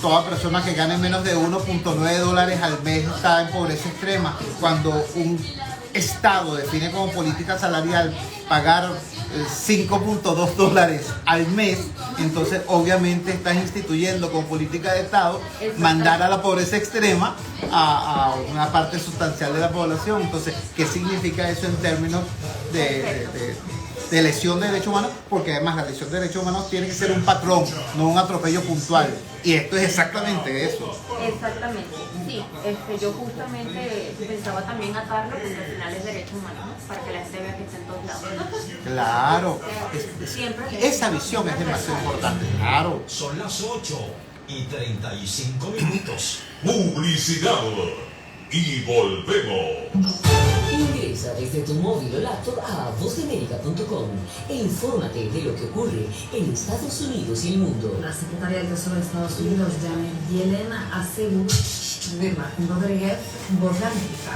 toda persona que gane menos de $1.9 al mes está en pobreza extrema, cuando un Estado define como política salarial pagar $5.2 al mes, entonces obviamente estás instituyendo como política de Estado mandar a la pobreza extrema a una parte sustancial de la población. Entonces, ¿qué significa eso en términos de lesión de derechos humanos? Porque además la lesión de derechos humanos tiene que ser un patrón, no un atropello puntual. Y esto es exactamente eso. Exactamente, sí. Yo justamente pensaba también atarlo porque al final es derechos humanos, ¿no? Para que la gente vea que está en todos lados. Claro. Siempre Esa visión es demasiado importante. Claro. Son las 8:35. Publicidad. Y volvemos. Ingresa desde tu móvil o laptop a vozdemerica.com e infórmate de lo que ocurre en Estados Unidos y el mundo. La secretaria del Tesoro de Estados Unidos, Janet Yellen, asegura de Martín Rodríguez, Voz de América.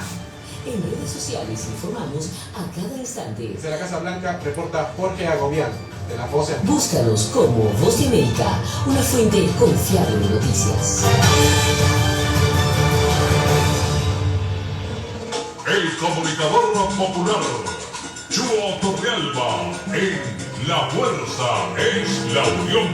En redes sociales informamos a cada instante. Desde la Casa Blanca reporta Jorge Agobián, de La Voz de América. Búscanos como Voz de América, una fuente confiable de noticias. El comunicador popular, Chuo Torrealba, en La Fuerza es la Unión.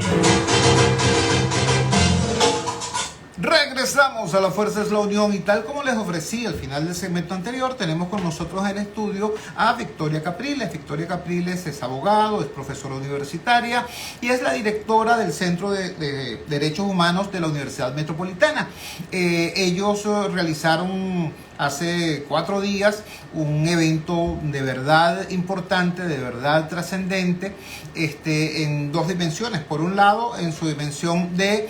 Regresamos a La Fuerza es la Unión y tal como les ofrecí al final del segmento anterior, tenemos con nosotros en el estudio a Victoria Capriles. Victoria Capriles es abogado, es profesora universitaria y es la directora del Centro de Derechos Humanos de la Universidad Metropolitana. Ellos realizaron hace 4 días un evento de verdad importante, de verdad trascendente, en 2 dimensiones. Por un lado, en su dimensión de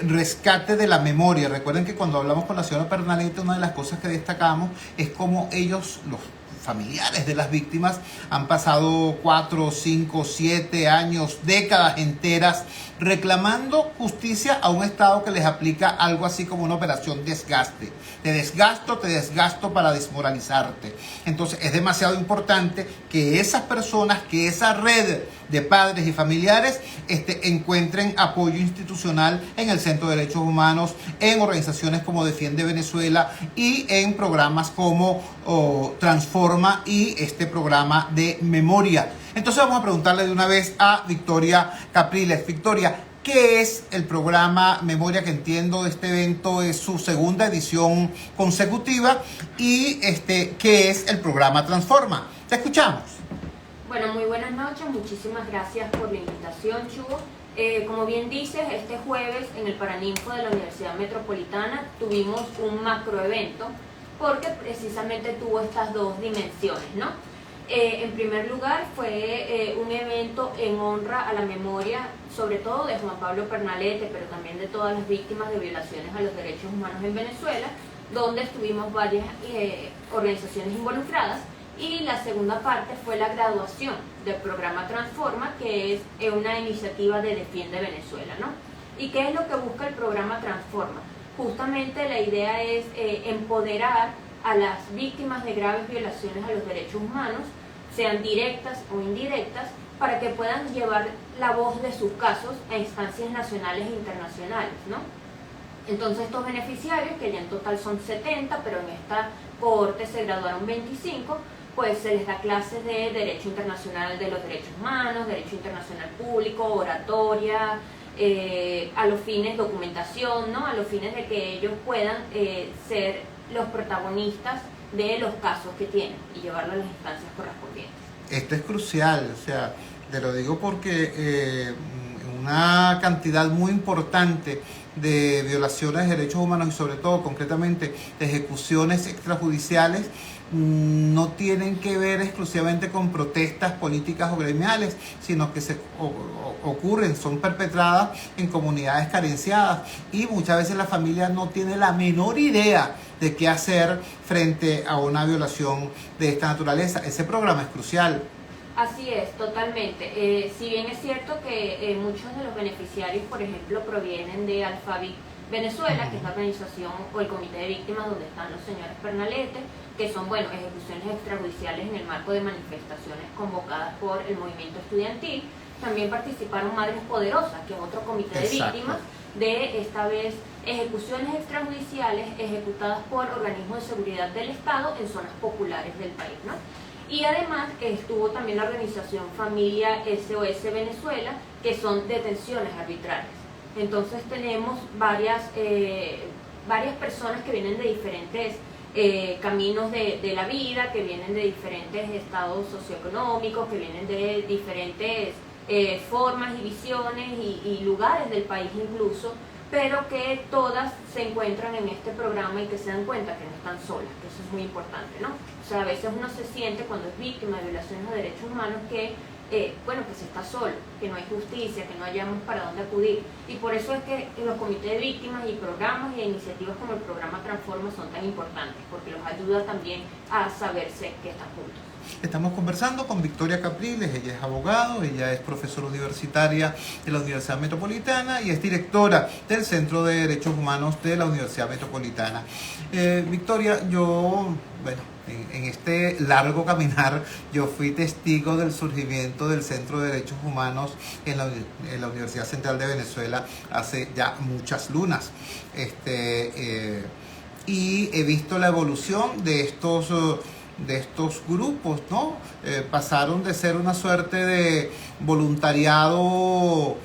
rescate de la memoria. Recuerden que cuando hablamos con la señora Pernalete, una de las cosas que destacamos es cómo ellos, los familiares de las víctimas, han pasado 4, 5, 7 años, décadas enteras reclamando justicia a un Estado que les aplica algo así como una operación desgaste. Te desgasto para desmoralizarte. Entonces es demasiado importante que esas personas, que esa red de padres y familiares encuentren apoyo institucional en el Centro de Derechos Humanos, en organizaciones como Defiende Venezuela y en programas como Transforma y este programa de memoria. Entonces vamos a preguntarle de una vez a Victoria Capriles. Victoria, ¿qué es el programa Memoria? Que entiendo este evento es su 2ª edición consecutiva. Y ¿qué es el programa Transforma? Te escuchamos. Bueno, muy buenas noches, muchísimas gracias por la invitación, Chugo. Como bien dices, este jueves en el Paraninfo de la Universidad Metropolitana tuvimos un macroevento porque precisamente tuvo estas 2 dimensiones, ¿no? En primer lugar fue un evento en honra a la memoria, sobre todo de Juan Pablo Pernalete, pero también de todas las víctimas de violaciones a los derechos humanos en Venezuela, donde estuvimos varias organizaciones involucradas. Y la segunda parte fue la graduación del programa Transforma, que es una iniciativa de Defiende Venezuela, ¿no? ¿Y qué es lo que busca el programa Transforma? Justamente la idea es empoderar a las víctimas de graves violaciones a los derechos humanos, sean directas o indirectas, para que puedan llevar la voz de sus casos a instancias nacionales e internacionales, ¿no? Entonces estos beneficiarios, que ya en total son 70, pero en esta cohorte se graduaron 25, pues se les da clases de Derecho Internacional de los Derechos Humanos, Derecho Internacional Público, oratoria, a los fines documentación, ¿no? A los fines de que ellos puedan ser los protagonistas de los casos que tienen y llevarlo a las instancias correspondientes. Esto es crucial, o sea, te lo digo porque una cantidad muy importante de violaciones de derechos humanos y sobre todo concretamente de ejecuciones extrajudiciales no tienen que ver exclusivamente con protestas políticas o gremiales, sino que ocurren, son perpetradas en comunidades carenciadas, y muchas veces la familia no tiene la menor idea de qué hacer frente a una violación de esta naturaleza. Ese programa es crucial. Así es, totalmente. Si bien es cierto que muchos de los beneficiarios, por ejemplo, provienen de Alfavi Venezuela, que es la organización o el comité de víctimas donde están los señores Pernalete, que son, bueno, ejecuciones extrajudiciales en el marco de manifestaciones convocadas por el movimiento estudiantil. También participaron Madres Poderosas, que es otro comité de víctimas, de esta vez ejecuciones extrajudiciales ejecutadas por organismos de seguridad del Estado en zonas populares del país, ¿no? Y además estuvo también la organización Familia SOS Venezuela, que son detenciones arbitrarias. Entonces tenemos varias personas que vienen de diferentes caminos de la vida, que vienen de diferentes estados socioeconómicos, que vienen de diferentes formas y visiones y lugares del país incluso, pero que todas se encuentran en este programa y que se dan cuenta que no están solas, que eso es muy importante, ¿no? O sea, a veces uno se siente cuando es víctima de violaciones de derechos humanos que se está solo, que no hay justicia, que no hayamos para dónde acudir. Y por eso es que los comités de víctimas y programas e iniciativas como el programa Transforma son tan importantes, porque los ayuda también a saberse que están juntos. Estamos conversando con Victoria Capriles. Ella es abogado, ella es profesora universitaria de la Universidad Metropolitana y es directora del Centro de Derechos Humanos de la Universidad Metropolitana. Victoria, en este largo caminar, yo fui testigo del surgimiento del Centro de Derechos Humanos en la Universidad Central de Venezuela hace ya muchas lunas. Y he visto la evolución de estos grupos, ¿no? Pasaron de ser una suerte de voluntariado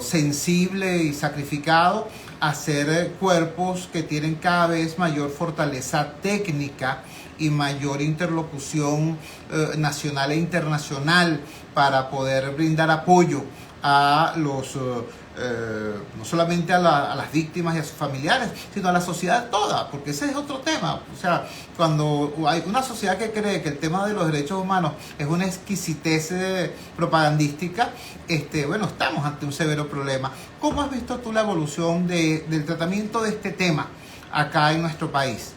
sensible y sacrificado a ser cuerpos que tienen cada vez mayor fortaleza técnica y mayor interlocución nacional e internacional para poder brindar apoyo a los no solamente a las víctimas y a sus familiares, sino a la sociedad toda, porque ese es otro tema. O sea, cuando hay una sociedad que cree que el tema de los derechos humanos es una exquisitez propagandística, estamos ante un severo problema. ¿Cómo has visto tú la evolución del tratamiento de este tema acá en nuestro país?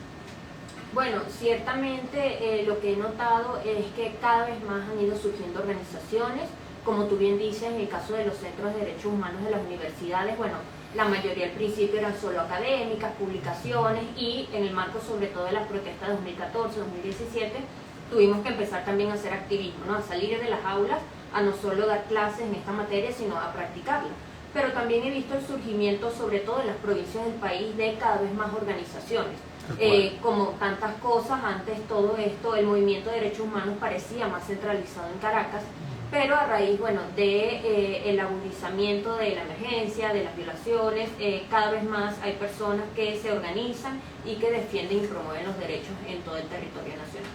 Bueno, ciertamente lo que he notado es que cada vez más han ido surgiendo organizaciones. Como tú bien dices, en el caso de los centros de derechos humanos de las universidades, bueno, la mayoría al principio eran solo académicas, publicaciones, y en el marco sobre todo de las protestas de 2014, 2017, tuvimos que empezar también a hacer activismo, ¿no? A salir de las aulas, a no solo dar clases en esta materia, sino a practicarla. Pero también he visto el surgimiento, sobre todo en las provincias del país, de cada vez más organizaciones. Como tantas cosas, antes todo esto, el movimiento de derechos humanos parecía más centralizado en Caracas, pero a raíz, el agudizamiento de la emergencia, de las violaciones, cada vez más hay personas que se organizan y que defienden y promueven los derechos en todo el territorio nacional.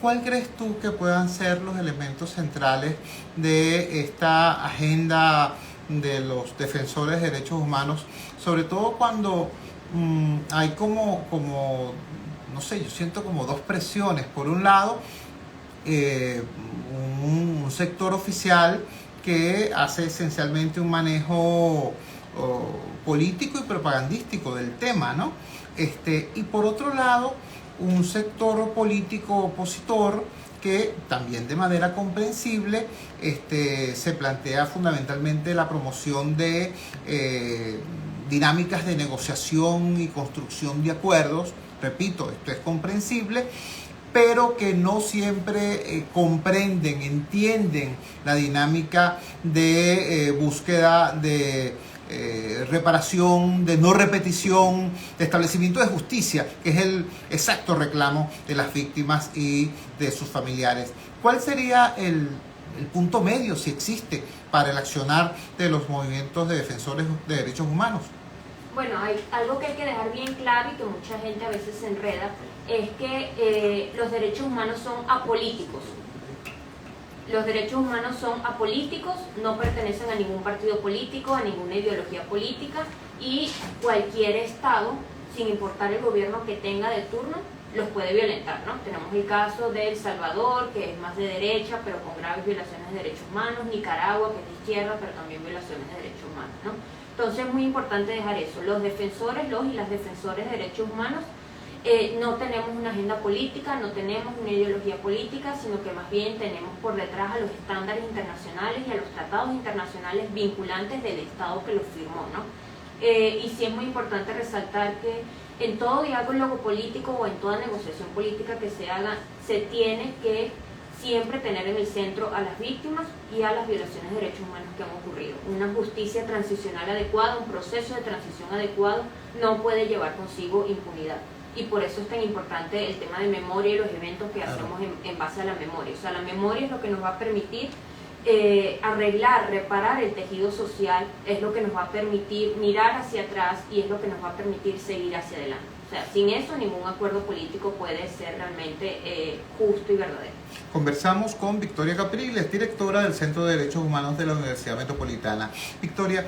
¿Cuál crees tú que puedan ser los elementos centrales de esta agenda de los defensores de derechos humanos, sobre todo cuando hay como, no sé, yo siento como dos presiones? Por un lado, un sector oficial que hace esencialmente un manejo político y propagandístico del tema, ¿no? Y por otro lado, un sector político opositor que también de manera comprensible se plantea fundamentalmente la promoción de dinámicas de negociación y construcción de acuerdos. Repito, esto es comprensible, pero que no siempre comprenden, entienden la dinámica de búsqueda de reparación, de no repetición, de establecimiento de justicia, que es el exacto reclamo de las víctimas y de sus familiares. ¿Cuál sería el punto medio, si existe, para el accionar de los movimientos de defensores de derechos humanos? Bueno, hay algo que hay que dejar bien claro y que mucha gente a veces se enreda, es que los derechos humanos son apolíticos. Los derechos humanos son apolíticos, no pertenecen a ningún partido político, a ninguna ideología política, y cualquier Estado, sin importar el gobierno que tenga de turno, los puede violentar, ¿no? Tenemos el caso de El Salvador, que es más de derecha, pero con graves violaciones de derechos humanos, Nicaragua, que es de izquierda, pero también violaciones de derechos humanos, ¿no? Entonces es muy importante dejar eso. Los defensores, y las defensores de derechos humanos, no tenemos una agenda política, no tenemos una ideología política, sino que más bien tenemos por detrás a los estándares internacionales y a los tratados internacionales vinculantes del Estado que los firmó, ¿no? Y sí es muy importante resaltar que en todo diálogo político o en toda negociación política que se haga, se tiene que siempre tener en el centro a las víctimas y a las violaciones de derechos humanos que han ocurrido. Una justicia transicional adecuada, un proceso de transición adecuado, no puede llevar consigo impunidad. Y por eso es tan importante el tema de memoria y los eventos que hacemos en base a la memoria. O sea, la memoria es lo que nos va a permitir arreglar, reparar el tejido social, es lo que nos va a permitir mirar hacia atrás y es lo que nos va a permitir seguir hacia adelante. O sea, sin eso ningún acuerdo político puede ser realmente justo y verdadero. Conversamos con Victoria Capriles, directora del Centro de Derechos Humanos de la Universidad Metropolitana. Victoria,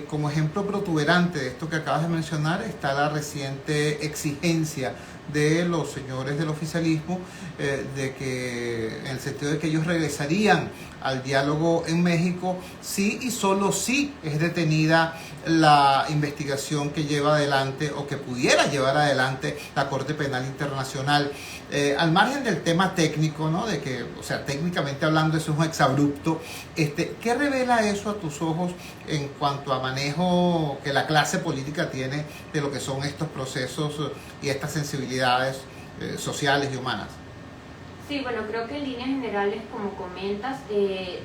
como ejemplo protuberante de esto que acabas de mencionar está la reciente exigencia de los señores del oficialismo de que, en el sentido de que ellos regresarían al diálogo en México si y solo si es detenida la investigación que lleva adelante o que pudiera llevar adelante la Corte Penal Internacional. Al margen del tema técnico, ¿no? De que, o sea, técnicamente hablando eso es un exabrupto, ¿qué revela eso a tus ojos en cuanto a manejo que la clase política tiene de lo que son estos procesos y estas sensibilidades sociales y humanas? Sí, bueno, creo que en líneas generales, como comentas,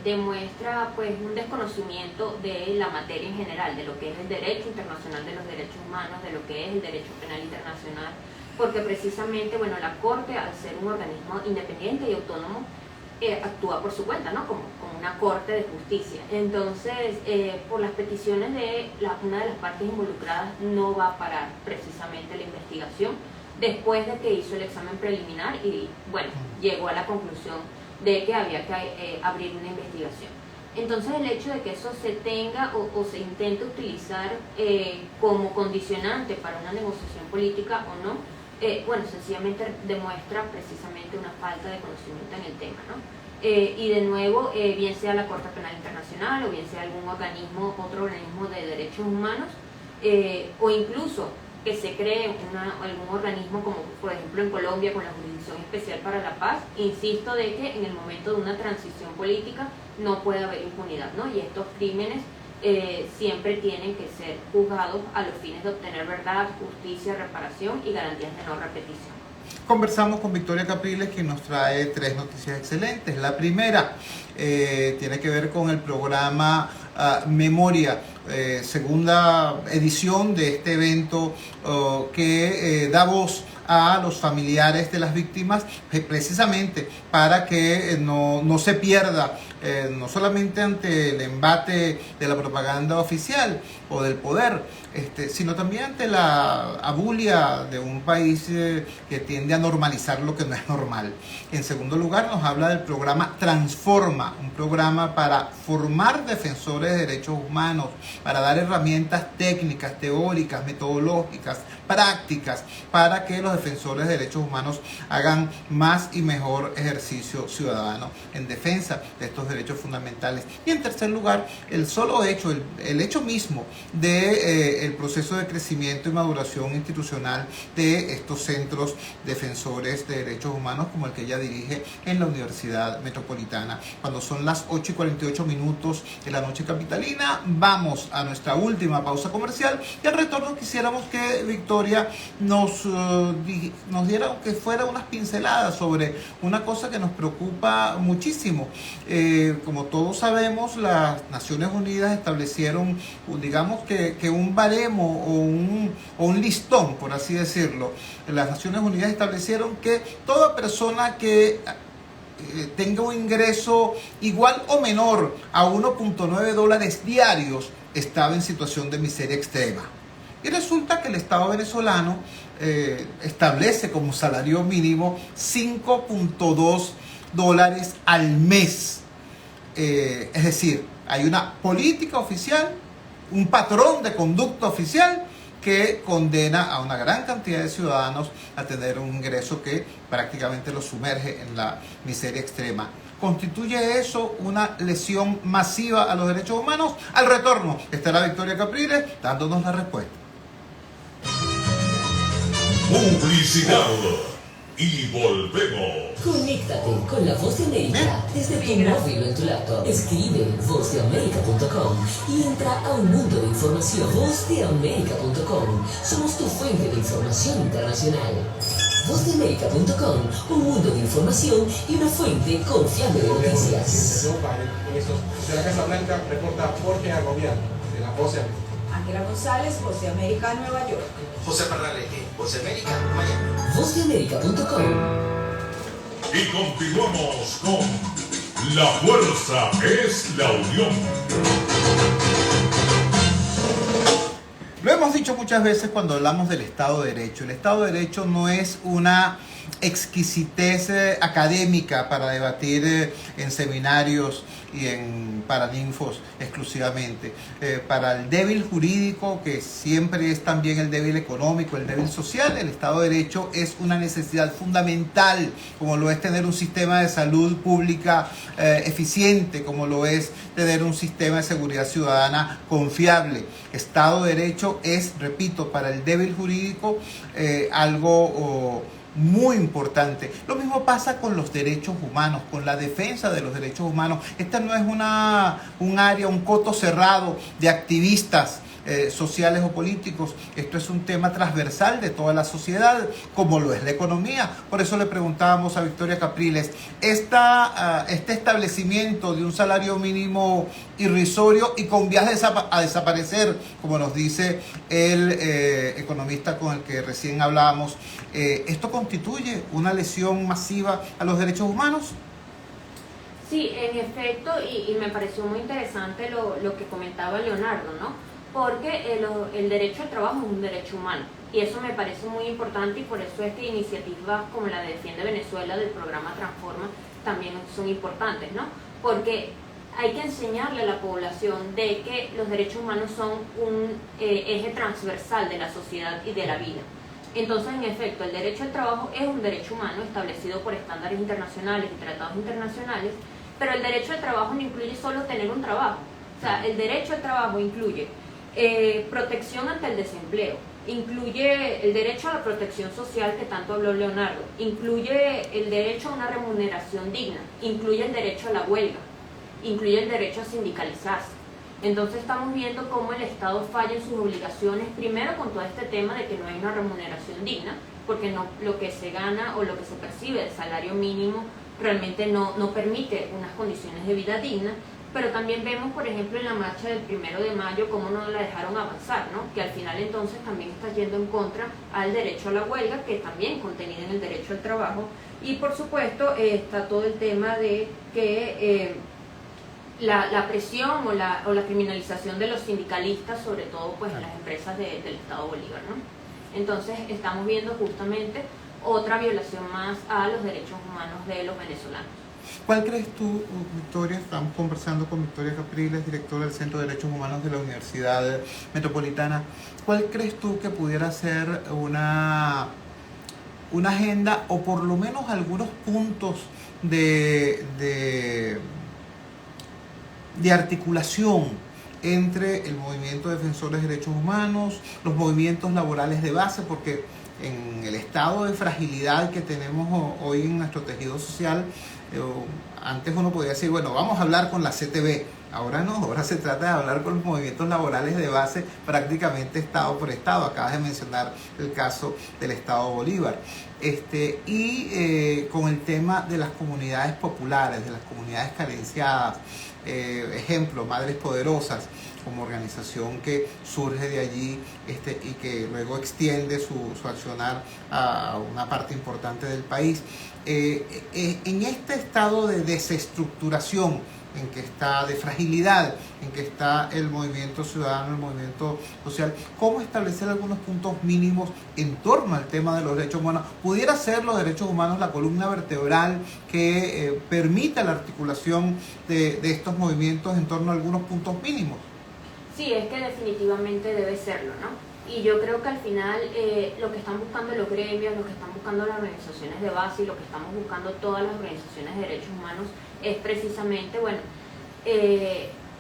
demuestra pues un desconocimiento de la materia en general, de lo que es el derecho internacional de los derechos humanos, de lo que es el derecho penal internacional, porque precisamente, bueno, la Corte, al ser un organismo independiente y autónomo, actúa por su cuenta, ¿no? Como una corte de justicia. Entonces, por las peticiones de una de las partes involucradas, no va a parar precisamente la investigación, después de que hizo el examen preliminar y, bueno, llegó a la conclusión de que había que abrir una investigación. Entonces, el hecho de que eso se tenga o se intente utilizar como condicionante para una negociación política o no, bueno, sencillamente demuestra precisamente una falta de conocimiento en el tema, ¿no? Y de nuevo, bien sea la Corte Penal Internacional o bien sea algún organismo, otro organismo de derechos humanos, o incluso que se cree algún organismo como por ejemplo en Colombia con la Jurisdicción Especial para la Paz, insisto de que en el momento de una transición política no puede haber impunidad, ¿no? Y estos crímenes siempre tienen que ser juzgados a los fines de obtener verdad, justicia, reparación y garantías de no repetición. Conversamos con Victoria Capriles, quien nos trae 3 noticias excelentes. La primera tiene que ver con el programa Memoria, segunda edición de este evento que da voz a los familiares de las víctimas, precisamente para que no se pierda, no solamente ante el embate de la propaganda oficial o del poder, sino también ante la abulia de un país que tiende a normalizar lo que no es normal. En segundo lugar, nos habla del programa Transforma, un programa para formar defensores de derechos humanos, para dar herramientas técnicas, teóricas, metodológicas, prácticas, para que los defensores de derechos humanos hagan más y mejor ejercicio ciudadano en defensa de estos derechos fundamentales. Y en tercer lugar, el solo hecho, el hecho mismo de el proceso de crecimiento y maduración institucional de estos centros defensores de derechos humanos como el que ella dirige en la Universidad Metropolitana. Cuando son las 8:48 de la noche capitalina, vamos a nuestra última pausa comercial y al retorno quisiéramos que Victoria nos diera, aunque fuera unas pinceladas sobre una cosa que nos preocupa muchísimo. Como todos sabemos, las Naciones Unidas establecieron, digamos que un baremo o un listón, por así decirlo. Las Naciones Unidas establecieron que toda persona que tenga un ingreso igual o menor a $1.9 diarios estaba en situación de miseria extrema. Y resulta que el Estado venezolano establece como salario mínimo $5.2 al mes. Es decir, hay una política oficial, un patrón de conducta oficial que condena a una gran cantidad de ciudadanos a tener un ingreso que prácticamente los sumerge en la miseria extrema. ¿Constituye eso una lesión masiva a los derechos humanos? Al retorno estará Victoria Capriles dándonos la respuesta. Publicidad. Y volvemos. Conéctate con la Voz de América desde tu móvil o en tu laptop. Escribe vozdeamerica.com y entra a un mundo de información. Vozdeamerica.com. Somos tu fuente de información internacional. Vozdeamerica.com. Un mundo de información y una fuente confiable de noticias. De la Casa Blanca reporta Jorge Agobián, de la Voz de América. Ángela González, Voz de América, Nueva York. José Parrales, Voz de América, Miami. Vozdeamerica.com. Y continuamos con La Fuerza es la Unión. Lo hemos dicho muchas veces cuando hablamos del Estado de Derecho. El Estado de Derecho no es una exquisitez académica para debatir en seminarios y en paraninfos exclusivamente. Para el débil jurídico, que siempre es también el débil económico, el débil social, el Estado de Derecho es una necesidad fundamental, como lo es tener un sistema de salud pública eficiente, como lo es tener un sistema de seguridad ciudadana confiable. Estado de Derecho es, repito, para el débil jurídico algo muy importante. Lo mismo pasa con los derechos humanos, con la defensa de los derechos humanos. Esta no es un área, un coto cerrado de activistas sociales o políticos. Esto es un tema transversal de toda la sociedad, como lo es la economía. Por eso le preguntábamos a Victoria Capriles, este establecimiento de un salario mínimo irrisorio y con viajes a desaparecer, como nos dice el economista con el que recién hablábamos, ¿esto constituye una lesión masiva a los derechos humanos? Sí, en efecto, y me pareció muy interesante lo que comentaba Leonardo, ¿no? Porque el derecho al trabajo es un derecho humano, y eso me parece muy importante, y por eso es que iniciativas como la de Defiende Venezuela del programa Transforma también son importantes, ¿no? Porque hay que enseñarle a la población de que los derechos humanos son un eje transversal de la sociedad y de la vida. Entonces, en efecto, el derecho al trabajo es un derecho humano establecido por estándares internacionales y tratados internacionales, pero el derecho al trabajo no incluye solo tener un trabajo. O sea, el derecho al trabajo incluye protección ante el desempleo, incluye el derecho a la protección social que tanto habló Leonardo, incluye el derecho a una remuneración digna, incluye el derecho a la huelga, incluye el derecho a sindicalizarse. Entonces estamos viendo cómo el Estado falla en sus obligaciones, primero con todo este tema de que no hay una remuneración digna, porque lo que se gana o lo que se percibe del salario mínimo realmente no permite unas condiciones de vida dignas. Pero también vemos, por ejemplo, en la marcha del 1 de mayo, cómo no la dejaron avanzar, ¿no? Que al final entonces también está yendo en contra al derecho a la huelga, que también contenido en el derecho al trabajo. Y por supuesto está todo el tema de que la presión o la criminalización de los sindicalistas, sobre todo pues en las empresas del Estado Bolívar, ¿no? Entonces estamos viendo justamente otra violación más a los derechos humanos de los venezolanos. ¿Cuál crees tú, Victoria? Estamos conversando con Victoria Capriles, directora del Centro de Derechos Humanos de la Universidad Metropolitana. ¿Cuál crees tú que pudiera ser una agenda o por lo menos algunos puntos de articulación entre el movimiento de defensores de derechos humanos, los movimientos laborales de base? Porque en el estado de fragilidad que tenemos hoy en nuestro tejido social, antes uno podía decir, bueno, vamos a hablar con la CTB. Ahora no, ahora se trata de hablar con los movimientos laborales de base prácticamente estado por estado. Acabas de mencionar el caso del Estado Bolívar. Con el tema de las comunidades populares, de las comunidades carenciadas, ejemplo, Madres Poderosas, como organización que surge de allí y que luego extiende su accionar a una parte importante del país. En este estado de desestructuración en que está, de fragilidad, en que está el movimiento ciudadano, el movimiento social, ¿cómo establecer algunos puntos mínimos en torno al tema de los derechos humanos? ¿Pudiera ser los derechos humanos la columna vertebral que permita la articulación de estos movimientos en torno a algunos puntos mínimos? Sí, es que definitivamente debe serlo, ¿no? Y yo creo que al final lo que están buscando los gremios, lo que están buscando las organizaciones de base y lo que estamos buscando todas las organizaciones de derechos humanos es precisamente, bueno,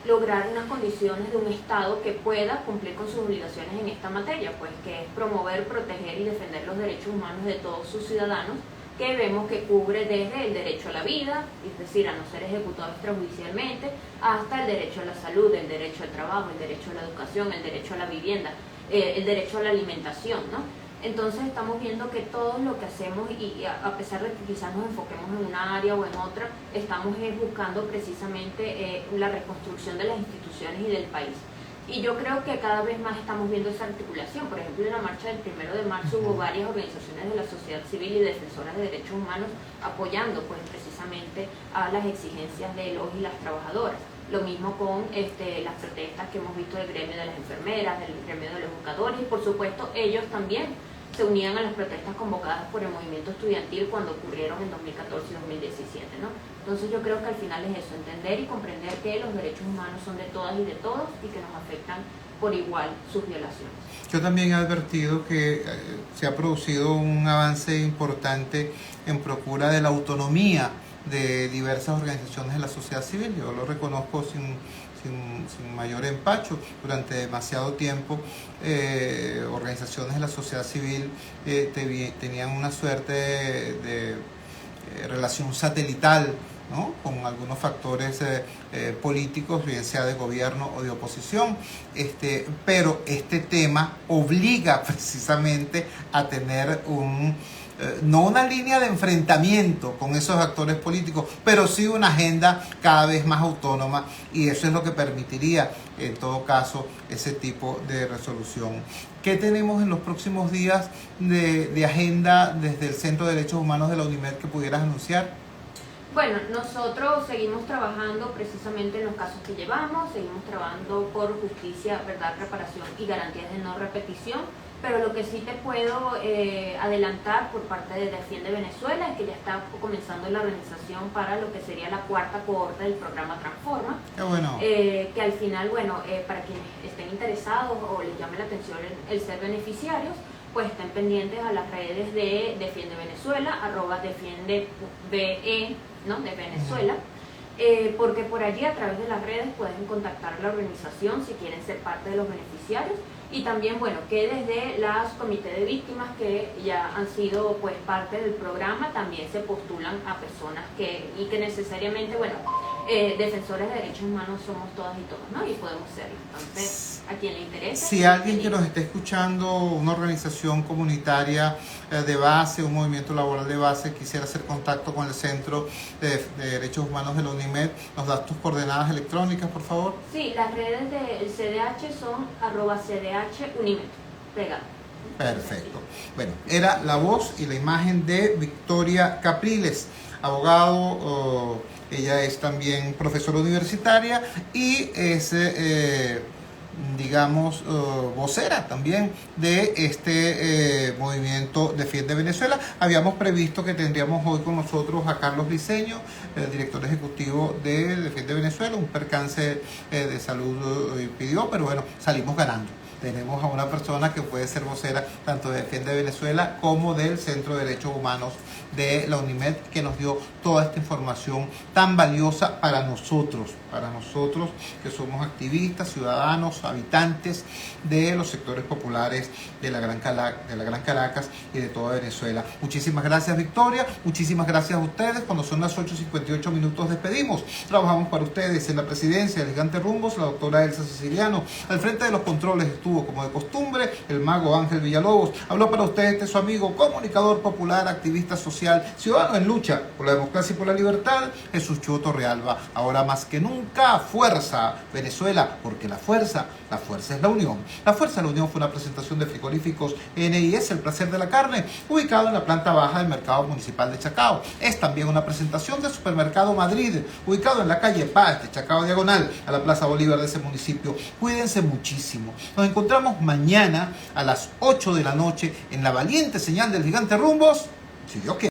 lograr unas condiciones de un Estado que pueda cumplir con sus obligaciones en esta materia, pues que es promover, proteger y defender los derechos humanos de todos sus ciudadanos, que vemos que cubre desde el derecho a la vida, es decir, a no ser ejecutado extrajudicialmente, hasta el derecho a la salud, el derecho al trabajo, el derecho a la educación, el derecho a la vivienda, el derecho a la alimentación, ¿no? Entonces estamos viendo que todo lo que hacemos, y a pesar de que quizás nos enfoquemos en una área o en otra, estamos buscando precisamente la reconstrucción de las instituciones y del país. Y yo creo que cada vez más estamos viendo esa articulación. Por ejemplo, en la marcha del 1 de marzo hubo varias organizaciones de la sociedad civil y defensoras de derechos humanos apoyando pues precisamente a las exigencias de los y las trabajadoras. Lo mismo con las protestas que hemos visto del gremio de las enfermeras, del gremio de los educadores, y por supuesto ellos también se unían a las protestas convocadas por el movimiento estudiantil cuando ocurrieron en 2014 y 2017, ¿no? Entonces yo creo que al final es eso, entender y comprender que los derechos humanos son de todas y de todos y que nos afectan por igual sus violaciones. Yo también he advertido que se ha producido un avance importante en procura de la autonomía de diversas organizaciones de la sociedad civil. Yo lo reconozco sin mayor empacho. Durante demasiado tiempo organizaciones de la sociedad civil tenían una suerte de relación satelital, ¿no?, con algunos factores políticos, bien sea de gobierno o de oposición, pero este tema obliga precisamente a tener no una línea de enfrentamiento con esos actores políticos, pero sí una agenda cada vez más autónoma, y eso es lo que permitiría en todo caso ese tipo de resolución. ¿Qué tenemos en los próximos días de agenda desde el Centro de Derechos Humanos de la UNIMED que pudieras anunciar? Bueno, nosotros seguimos trabajando precisamente en los casos que llevamos, seguimos trabajando por justicia, verdad, reparación y garantías de no repetición, pero lo que sí te puedo adelantar por parte de Defiende Venezuela es que ya está comenzando la organización para lo que sería la cuarta cohorte del programa Transforma. Qué bueno. Que al final, bueno, para quienes estén interesados o les llame la atención el ser beneficiarios, pues estén pendientes a las redes de Defiende Venezuela, @defiendeve, ¿no?, de Venezuela, porque por allí a través de las redes pueden contactar a la organización si quieren ser parte de los beneficiarios, y también, bueno, que desde las comités de víctimas que ya han sido pues parte del programa también se postulan a personas que necesariamente, bueno, defensores de derechos humanos somos todas y todos, ¿no? Y podemos serlo. Entonces, a quien le interese. Si alguien que nos esté escuchando, una organización comunitaria de base, un movimiento laboral de base, quisiera hacer contacto con el Centro de Derechos Humanos de la UNIMED, ¿nos das tus coordenadas electrónicas, por favor? Sí, las redes del CDH son @CDHUNIMED, pegado. Perfecto. Bueno, era la voz y la imagen de Victoria Capriles, abogado. Ella es también profesora universitaria y es, digamos, vocera también de este movimiento Defiende Venezuela. Habíamos previsto que tendríamos hoy con nosotros a Carlos Briceño, el director ejecutivo de Defiende Venezuela. Un percance de salud impidió, pero bueno, salimos ganando. Tenemos a una persona que puede ser vocera tanto de Defiende Venezuela como del Centro de Derechos Humanos de la UNIMED, que nos dio toda esta información tan valiosa para nosotros que somos activistas, ciudadanos, habitantes de los sectores populares de la Gran Caracas y de toda Venezuela. Muchísimas gracias, Victoria, muchísimas gracias a ustedes. Cuando son las 8:58 minutos despedimos. Trabajamos para ustedes en la presidencia del Gigante Rumbos, la doctora Elsa Siciliano. Al frente de los controles estuvo, como de costumbre, el mago Ángel Villalobos. Habló para ustedes su amigo, comunicador popular, activista social, ciudadano en lucha por la democracia y por la libertad, Jesús Chuo Torrealba. Ahora más que nunca, fuerza Venezuela, porque la fuerza es la unión. La fuerza de la unión fue una presentación de Frigoríficos NIS, el placer de la carne, ubicado en la planta baja del Mercado Municipal de Chacao. Es también una presentación de Supermercado Madrid, ubicado en la calle Paz de Chacao diagonal a la Plaza Bolívar de ese municipio. Cuídense muchísimo. Nos encontramos mañana a las 8 de la noche en la valiente señal del Gigante Rumbos, si Dios quiere.